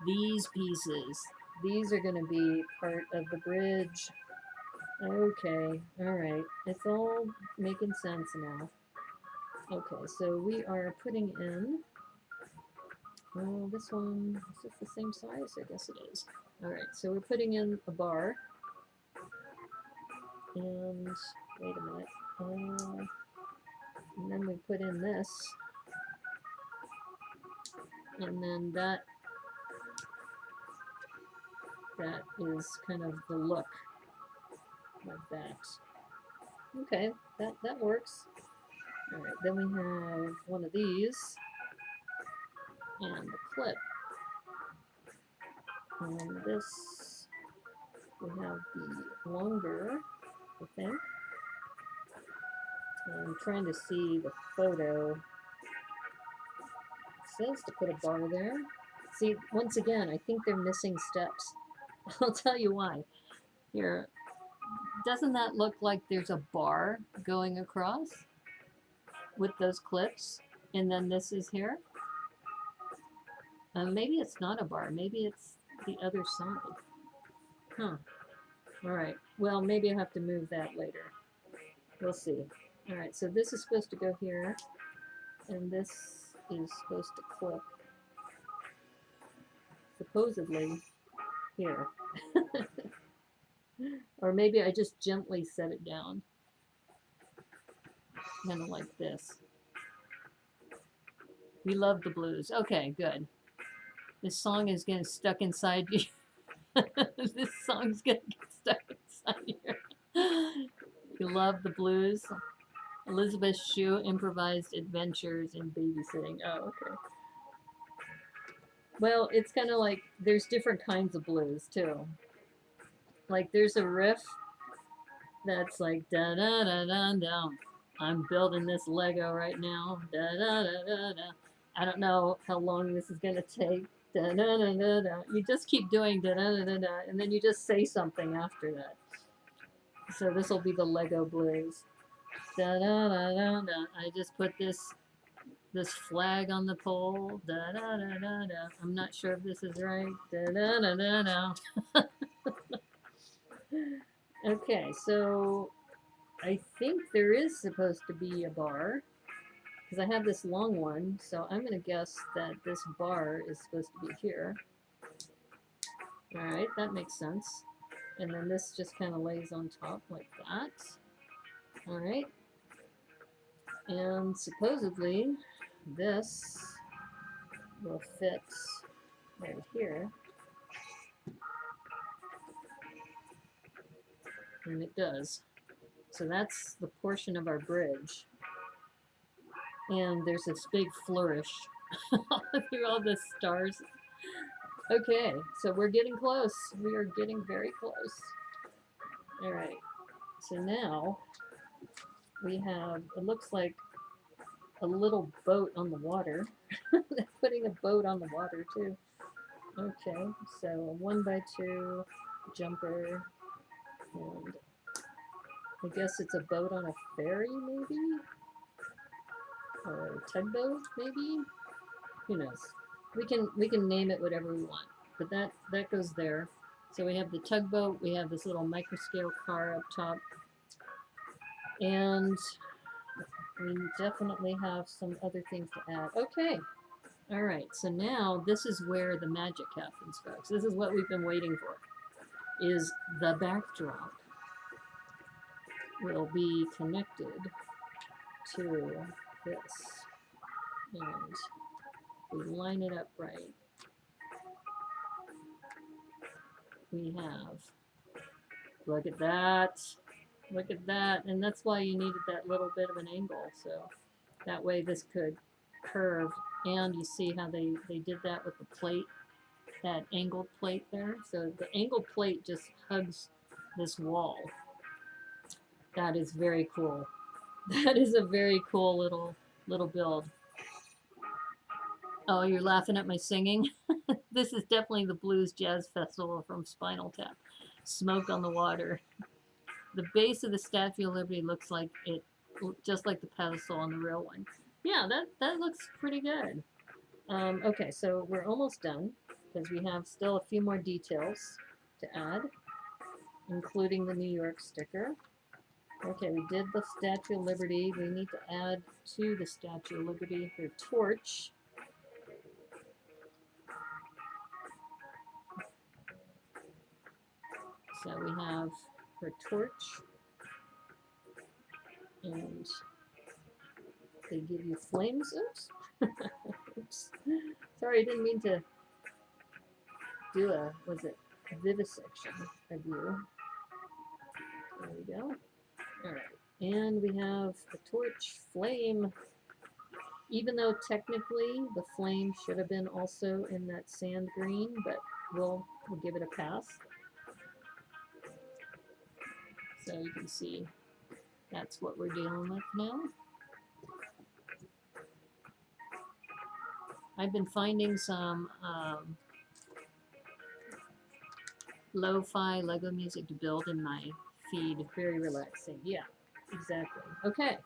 These pieces, these are going to be part of the bridge. Okay, all right, it's all making sense now. Okay, so we are putting in. Oh, this one, is this the same size? I guess it is. All right, so we're putting in a bar. And, wait a minute. And then we put in this. And then that is kind of the look. Like that. Okay, that works. All right, then we have one of these. And the clip. And this, we have the longer, I think. I'm trying to see the photo. It says to put a bar there. See, once again, I think they're missing steps. I'll tell you why. Here, doesn't that look like there's a bar going across with those clips? And then this is here? Maybe it's not a bar. Maybe it's the other side. Huh. All right. Well, maybe I'll have to move that later. We'll see. All right. So this is supposed to go here, and this is supposed to clip supposedly here. Or maybe I just gently set it down, kind of like this. We love the blues. Okay, good. This song is getting stuck inside you. This song's gonna get stuck inside here. You love the blues. Elizabeth Shue improvised adventures in babysitting. Oh, okay. Well, it's kind of like there's different kinds of blues too. Like there's a riff that's like da da da da da. I'm building this Lego right now. Da da da da da. I don't know how long this is gonna take. Da da da da da. You just keep doing da da da da da, and then you just say something after that. So this will be the Lego blues. Da da da da da. I just put this flag on the pole. Da da da da da. I'm not sure if this is right. Da da da da da. Okay, so I think there is supposed to be a bar because I have this long one, so I'm going to guess that this bar is supposed to be here. All right, that makes sense. And then this just kind of lays on top like that. All right. And supposedly this will fit right here. And it does. So that's the portion of our bridge. And there's this big flourish through all the stars. Okay, so we're getting close. We are getting very close. All right, so now we have, it looks like a little boat on the water. They're putting a boat on the water too. Okay, so a 1x2 jumper, and I guess it's a boat on a ferry maybe? Or a tugboat maybe? Who knows? We can name it whatever we want. But that goes there. So we have the tugboat, we have this little microscale car up top. And we definitely have some other things to add. Okay. All right. So now this is where the magic happens, folks. This is what we've been waiting for. Is the backdrop will be connected to this. And we line it up right. We have, look at that. Look at that. And that's why you needed that little bit of an angle. So that way this could curve. And you see how they did that with the plate, that angled plate there. So the angled plate just hugs this wall. That is very cool. That is a very cool little build. Oh, you're laughing at my singing? This is definitely the Blues Jazz Festival from Spinal Tap. Smoke on the Water. The base of the Statue of Liberty looks like it, just like the pedestal on the real one. Yeah, that looks pretty good. Okay, so we're almost done because we have still a few more details to add, including the New York sticker. Okay, we did the Statue of Liberty. We need to add to the Statue of Liberty her torch. So we have her torch, and they give you flames. Oops. Oops. Sorry, I didn't mean to do was it vivisection of you. There we go. All right. And we have the torch flame. Even though technically the flame should have been also in that sand green, but we'll give it a pass. So you can see that's what we're dealing with now. I've been finding some lo-fi Lego music to build in my feed. Very relaxing. Yeah, exactly. Okay,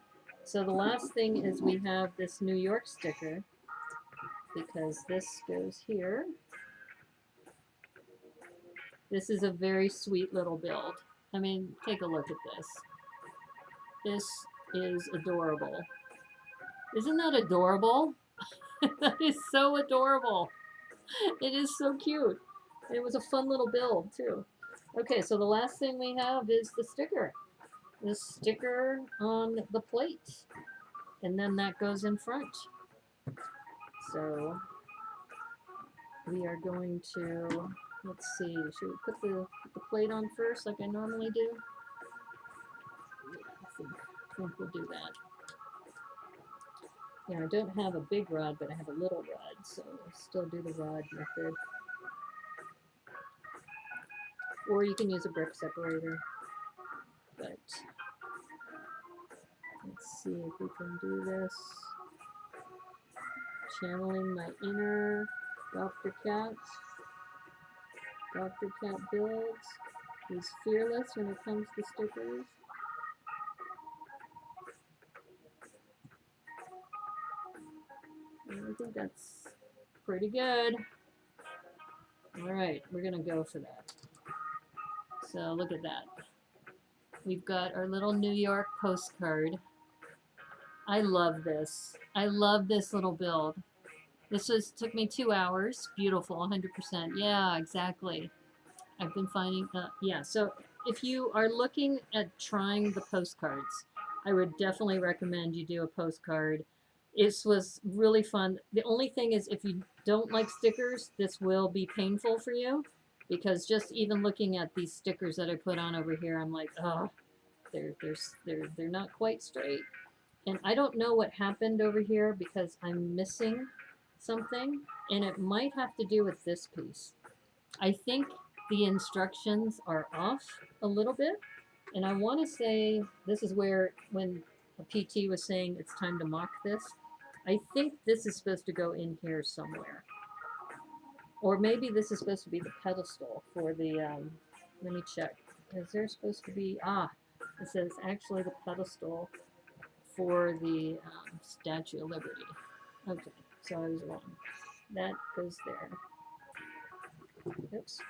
so the last thing is we have this New York sticker, because this goes here. This is a very sweet little build. I mean, take a look at this. This is adorable. Isn't that adorable? That is so adorable. It is so cute. It was a fun little build, too. Okay, so the last thing we have is the sticker. The sticker on the plate. And then that goes in front. So we are going to, let's see, should we put the plate on first like I normally do? Yeah, I think we'll do that. Yeah, I don't have a big rod, but I have a little rod, so we'll still do the rod method. Or you can use a brick separator, but let's see if we can do this. Channeling my inner Dr. Cat. Dr. Cat builds. He's fearless when it comes to stickers. And I think that's pretty good. All right, we're gonna go for that. So look at that. We've got our little New York postcard. I love this. I love this little build. This took me 2 hours. Beautiful, 100%. Yeah, exactly. I've been finding, yeah. So if you are looking at trying the postcards, I would definitely recommend you do a postcard. This was really fun. The only thing is, if you don't like stickers, this will be painful for you, because just even looking at these stickers that I put on over here, I'm like, oh, they're not quite straight. And I don't know what happened over here because I'm missing something, and it might have to do with this piece. I think the instructions are off a little bit, and I want to say this is where, when a PT was saying it's time to mock this, I think this is supposed to go in here somewhere. Or maybe this is supposed to be the pedestal for the, let me check. Is there supposed to be, it says actually the pedestal for the Statue of Liberty. Okay, so I was wrong. That goes there. Oops.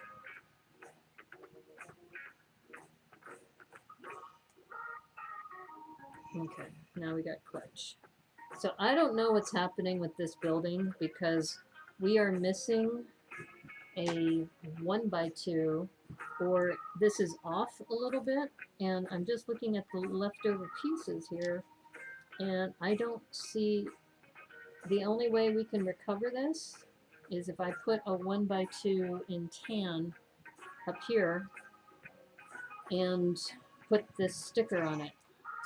Okay, now we got clutch. So I don't know what's happening with this building because we are missing a 1x2, or this is off a little bit, and I'm just looking at the leftover pieces here, and I don't see, the only way we can recover this is if I put a 1x2 in tan up here and put this sticker on it.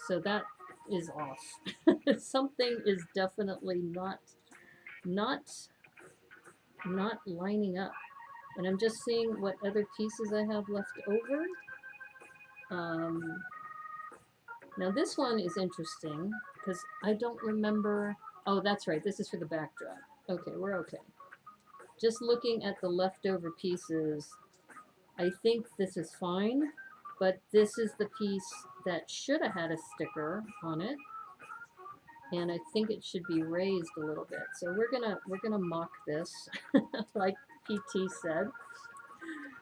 So that is off. Something is definitely not lining up. And I'm just seeing what other pieces I have left over. Now this one is interesting because I don't remember. Oh, that's right. This is for the backdrop. Okay, we're okay. Just looking at the leftover pieces, I think this is fine, but this is the piece that should have had a sticker on it, and I think it should be raised a little bit. So we're gonna mock this, like PT said.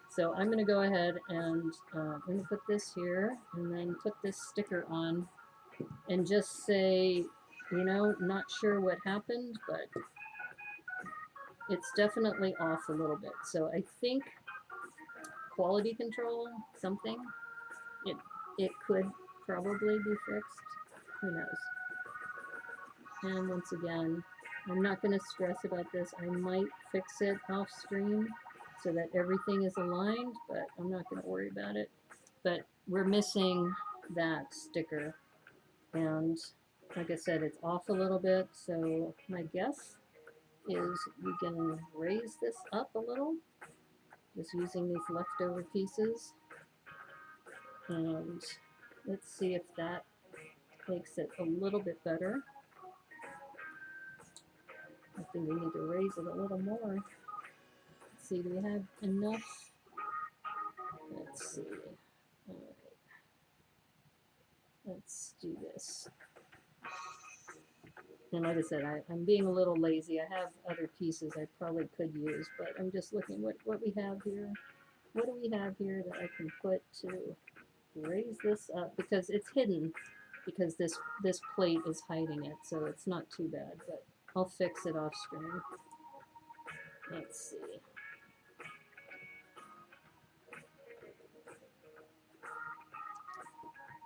So I'm gonna go ahead and I'm gonna put this here, and then put this sticker on, and just say, you know, not sure what happened, but it's definitely off a little bit. So I think quality control, something. It could probably be fixed. Who knows? And once again, I'm not going to stress about this. I might fix it off stream so that everything is aligned, but I'm not going to worry about it. But we're missing that sticker. And like I said, it's off a little bit. So my guess is we can raise this up a little, just using these leftover pieces. And let's see if that makes it a little bit better. I think we need to raise it a little more. Let's see, do we have enough? Let's see. All right. Let's do this. And like I said, I'm being a little lazy. I have other pieces I probably could use, but I'm just looking what we have here. what do we have here that I can put to raise this up? Because it's hidden, because this plate is hiding it, so it's not too bad, but I'll fix it off screen. Let's see.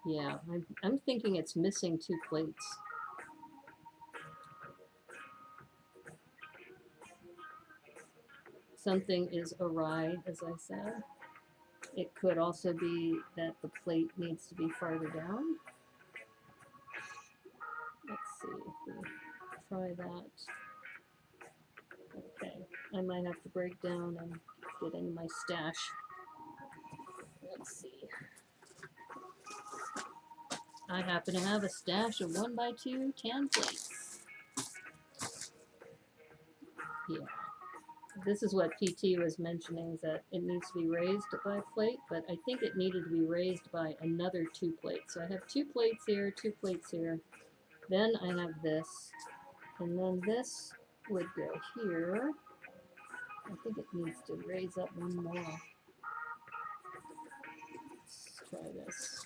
Yeah, I'm thinking it's missing 2 plates. Something is awry, as I said. It could also be that the plate needs to be farther down. Let's see if we try that. Okay, I might have to break down and get into my stash. Let's see. I happen to have a stash of 1x2 tan plates. Yeah. This is what PT was mentioning, that it needs to be raised by a plate, but I think it needed to be raised by another 2 plates. So I have 2 plates here, 2 plates here. Then I have this, and then this would go here. I think it needs to raise up one more. Let's try this.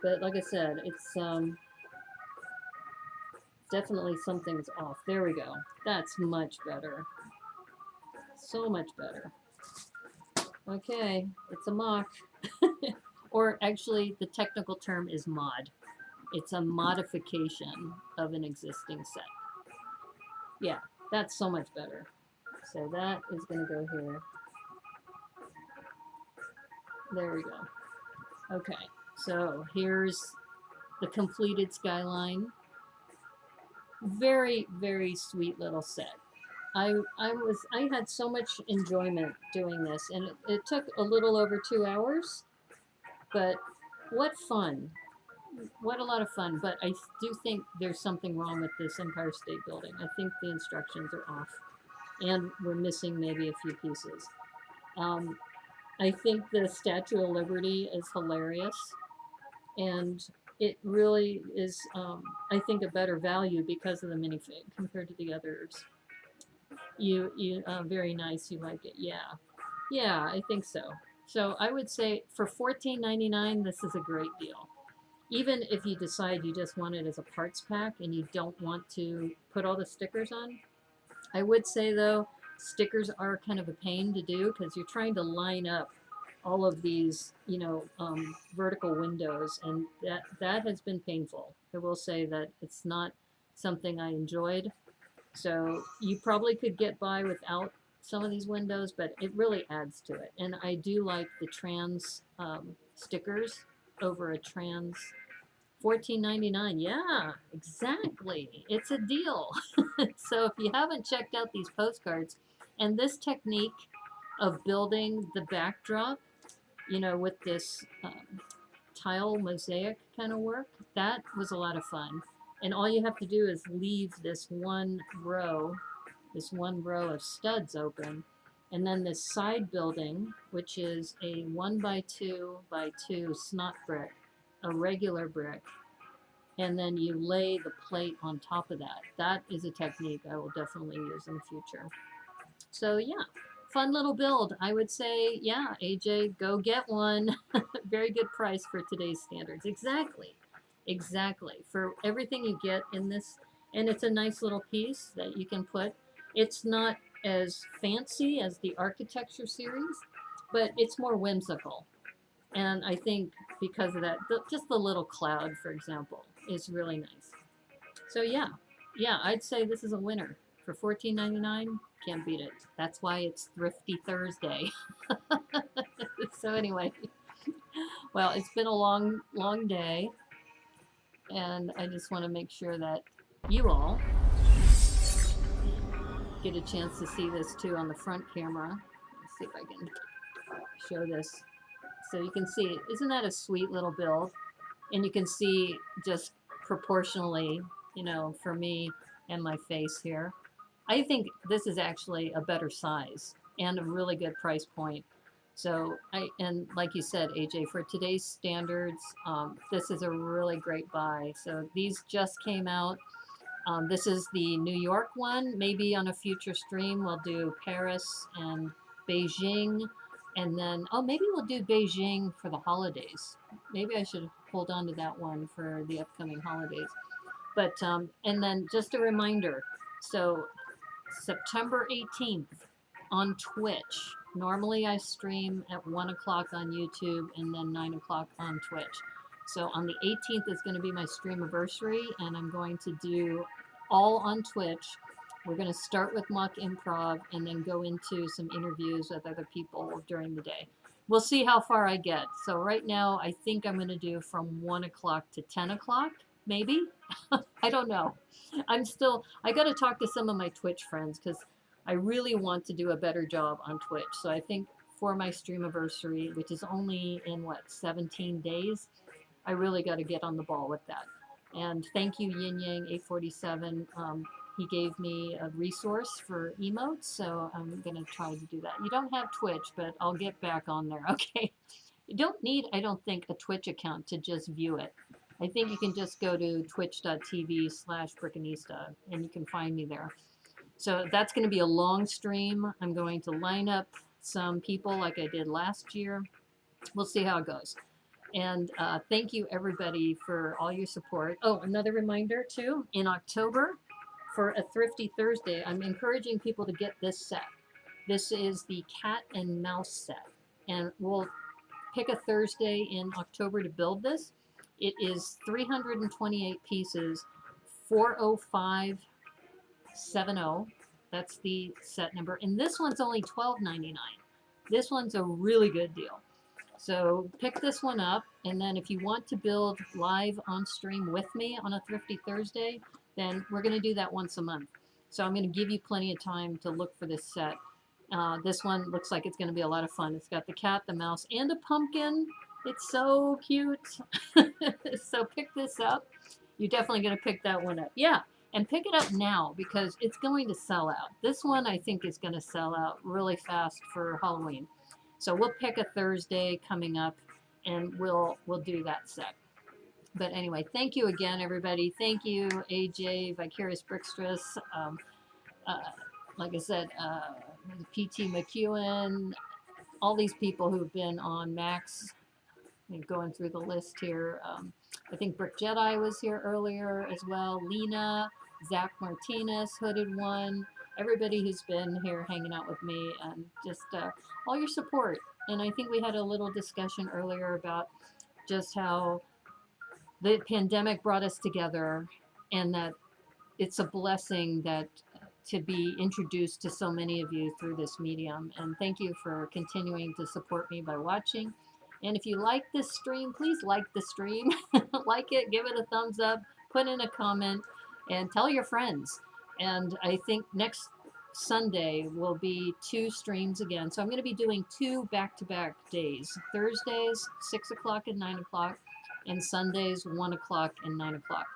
But like I said, it's definitely something's off. There we go. That's much better. So much better. Okay, it's a mock. Or actually, the technical term is mod. It's a modification of an existing set. Yeah, that's so much better. So that is going to go here. There we go. Okay, so here's the completed skyline. Very, very sweet little set. I had so much enjoyment doing this, and it took a little over 2 hours, but what fun. What a lot of fun. But I do think there's something wrong with this Empire State Building. I think the instructions are off, and we're missing maybe a few pieces. I think the Statue of Liberty is hilarious, and it really is, I think, a better value because of the minifig compared to the others. You very nice. You like it, yeah, yeah. I think so. So I would say for $14.99, this is a great deal. Even if you decide you just want it as a parts pack and you don't want to put all the stickers on, I would say though, stickers are kind of a pain to do because you're trying to line up all of these, vertical windows, and that has been painful. I will say that it's not something I enjoyed. So you probably could get by without some of these windows, but it really adds to it. And I do like the trans stickers over a trans. $14.99. Yeah, exactly. It's a deal. So if you haven't checked out these postcards, and this technique of building the backdrop, with this tile mosaic kind of work, that was a lot of fun. And all you have to do is leave this one row of studs open, and then this side building, which is a 1x2x2 snot brick, a regular brick, and then you lay the plate on top of that. That is a technique I will definitely use in the future. So yeah, fun little build. I would say, yeah, AJ, go get one. Very good price for today's standards. Exactly. Exactly. For everything you get in this, and it's a nice little piece that you can put. It's not as fancy as the architecture series, but it's more whimsical. And I think because of that, just the little cloud, for example, is really nice. So yeah, I'd say this is a winner. For $14.99, can't beat it. That's why it's Thrifty Thursday. So anyway, well, it's been a long, long day, and I just want to make sure that you all get a chance to see this too on the front camera. Let's see if I can show this. So you can see, isn't that a sweet little build? And you can see just proportionally, for me and my face here. I think this is actually a better size and a really good price point. So and like you said, AJ, for today's standards, this is a really great buy. So these just came out. This is the New York one. Maybe on a future stream we'll do Paris and Beijing, and then maybe we'll do Beijing for the holidays. Maybe I should hold on to that one for the upcoming holidays. But and then just a reminder, so September 18th on Twitch. Normally I stream at 1 o'clock on YouTube and then 9 o'clock on Twitch. So on the 18th is going to be my stream anniversary, and I'm going to do all on Twitch. We're going to start with mock improv and then go into some interviews with other people during the day. We'll see how far I get. So right now I think I'm going to do from 1 o'clock to 10 o'clock, maybe. I don't know. I got to talk to some of my Twitch friends because I really want to do a better job on Twitch. So I think for my stream anniversary, which is only in 17 days, I really got to get on the ball with that. And thank you, Yin Yang 847. He gave me a resource for emotes, so I'm going to try to do that. You don't have Twitch, but I'll get back on there, okay? You don't need, I don't think, a Twitch account to just view it. I think you can just go to twitch.tv/Brickanista and you can find me there. So that's going to be a long stream. I'm going to line up some people like I did last year. We'll see how it goes. And thank you, everybody, for all your support. Oh, another reminder, too. In October, for a Thrifty Thursday, I'm encouraging people to get this set. This is the cat and mouse set. And we'll pick a Thursday in October to build this. It is 328 pieces, 40570. That's the set number. And this one's only $12.99. This one's a really good deal. So pick this one up, and then if you want to build live on stream with me on a Thrifty Thursday, then we're going to do that once a month. So I'm going to give you plenty of time to look for this set. This one looks like it's going to be a lot of fun. It's got the cat, the mouse, and a pumpkin. It's so cute. So pick this up. You're definitely going to pick that one up. Yeah, and pick it up now because it's going to sell out. This one I think is going to sell out really fast for Halloween. So we'll pick a Thursday coming up, and we'll do that set. But anyway, thank you again, everybody. Thank you, AJ, Vicarious Brickstress. Like I said, PT McEwen, all these people who've been on Max. Going through the list here. I think Brick Jedi was here earlier as well. Lena, Zach Martinez, Hooded One. Everybody who's been here hanging out with me, and just all your support. And I think we had a little discussion earlier about just how the pandemic brought us together, and that it's a blessing that to be introduced to so many of you through this medium. And thank you for continuing to support me by watching. And if you like this stream, please like the stream. Like it, give it a thumbs up, put in a comment, and tell your friends. And I think next Sunday will be 2 streams again. So I'm going to be doing 2 back-to-back days. Thursdays, 6 o'clock and 9 o'clock, and Sundays, 1 o'clock and 9 o'clock.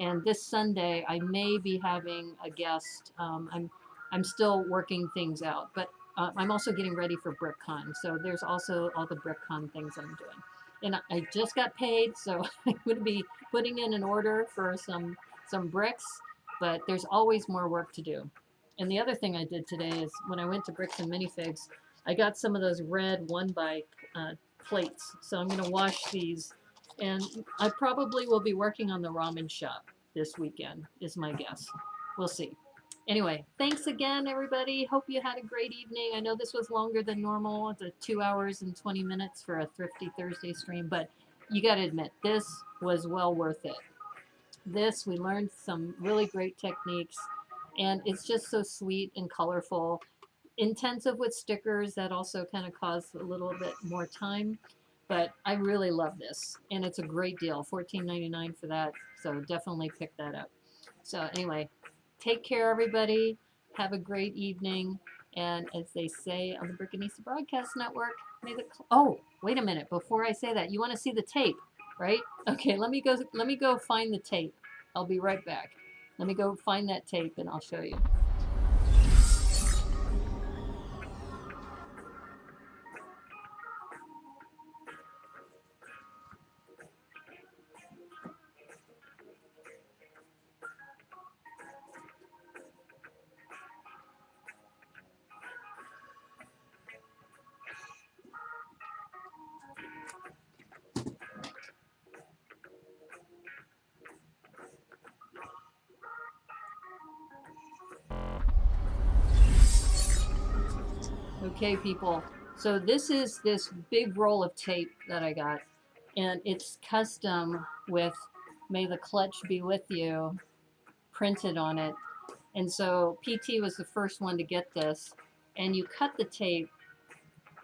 And this Sunday, I may be having a guest. I'm still working things out, but I'm also getting ready for BrickCon. So there's also all the BrickCon things I'm doing. And I just got paid, so I'm going to be putting in an order for some bricks, but there's always more work to do. And the other thing I did today is when I went to Bricks and Minifigs, I got some of those red 1x plates. So I'm going to wash these. And I probably will be working on the ramen shop this weekend, is my guess. We'll see. Anyway, thanks again, everybody. Hope you had a great evening. I know this was longer than normal. It's 2 hours and 20 minutes for a Thrifty Thursday stream, but you got to admit, this was well worth it. We learned some really great techniques, and it's just so sweet and colorful. Intensive with stickers, that also kind of caused a little bit more time. But I really love this, and it's a great deal, $14.99 for that, so definitely pick that up. So anyway, take care, everybody. Have a great evening, and as they say on the Brickanista Broadcast Network, oh, wait a minute, before I say that, you want to see the tape, right? Okay, let me go find the tape. I'll be right back. Let me go find that tape, and I'll show you. Okay, people. So this is this big roll of tape that I got, and it's custom with "May the clutch be with you" printed on it. And so PT was the first one to get this, and you cut the tape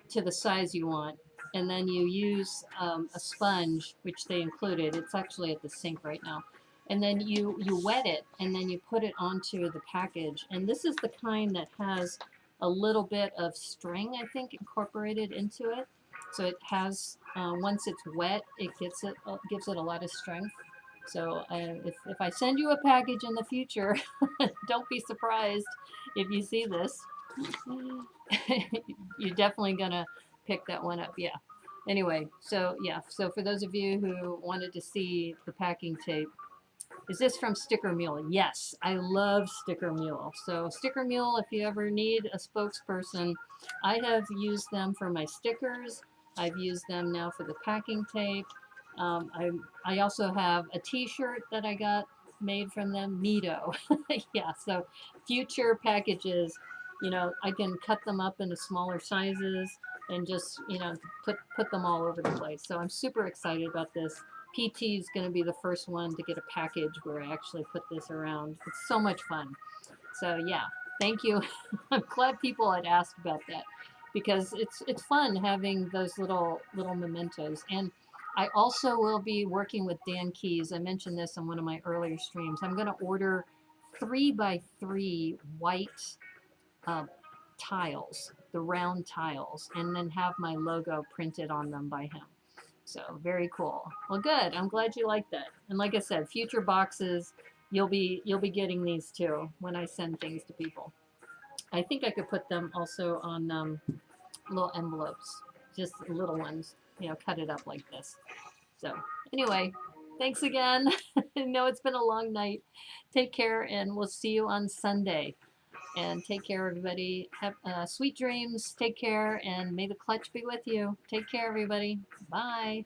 to the size you want, and then you use a sponge, which they included. It's actually at the sink right now. And then you wet it, and then you put it onto the package. And this is the kind that has a little bit of string, I think, incorporated into it. So it has, once it's wet, it gives it a lot of strength. So if I send you a package in the future, don't be surprised if you see this. You're definitely gonna pick that one up. Yeah. Anyway, so yeah, so for those of you who wanted to see the packing tape, is this from Sticker Mule? Yes, I love Sticker Mule. So Sticker Mule, if you ever need a spokesperson, I have used them for my stickers. I've used them now for the packing tape. I also have a T-shirt that I got made from them, Neato. Yeah, so future packages, I can cut them up into smaller sizes and just, put them all over the place. So I'm super excited about this. PT is going to be the first one to get a package where I actually put this around. It's so much fun. So yeah, thank you. I'm glad people had asked about that because it's fun having those little mementos. And I also will be working with Dan Keys. I mentioned this on one of my earlier streams. I'm going to order 3x3 white uh, tiles, the round tiles, and then have my logo printed on them by him. So very cool. Well, good. I'm glad you like that. And like I said, future boxes, you'll be getting these too when I send things to people. I think I could put them also on little envelopes, just little ones. Cut it up like this. So anyway, thanks again. I know it's been a long night. Take care, and we'll see you on Sunday. And take care, everybody. Have sweet dreams. Take care, and may the clutch be with you. Take care, everybody. Bye.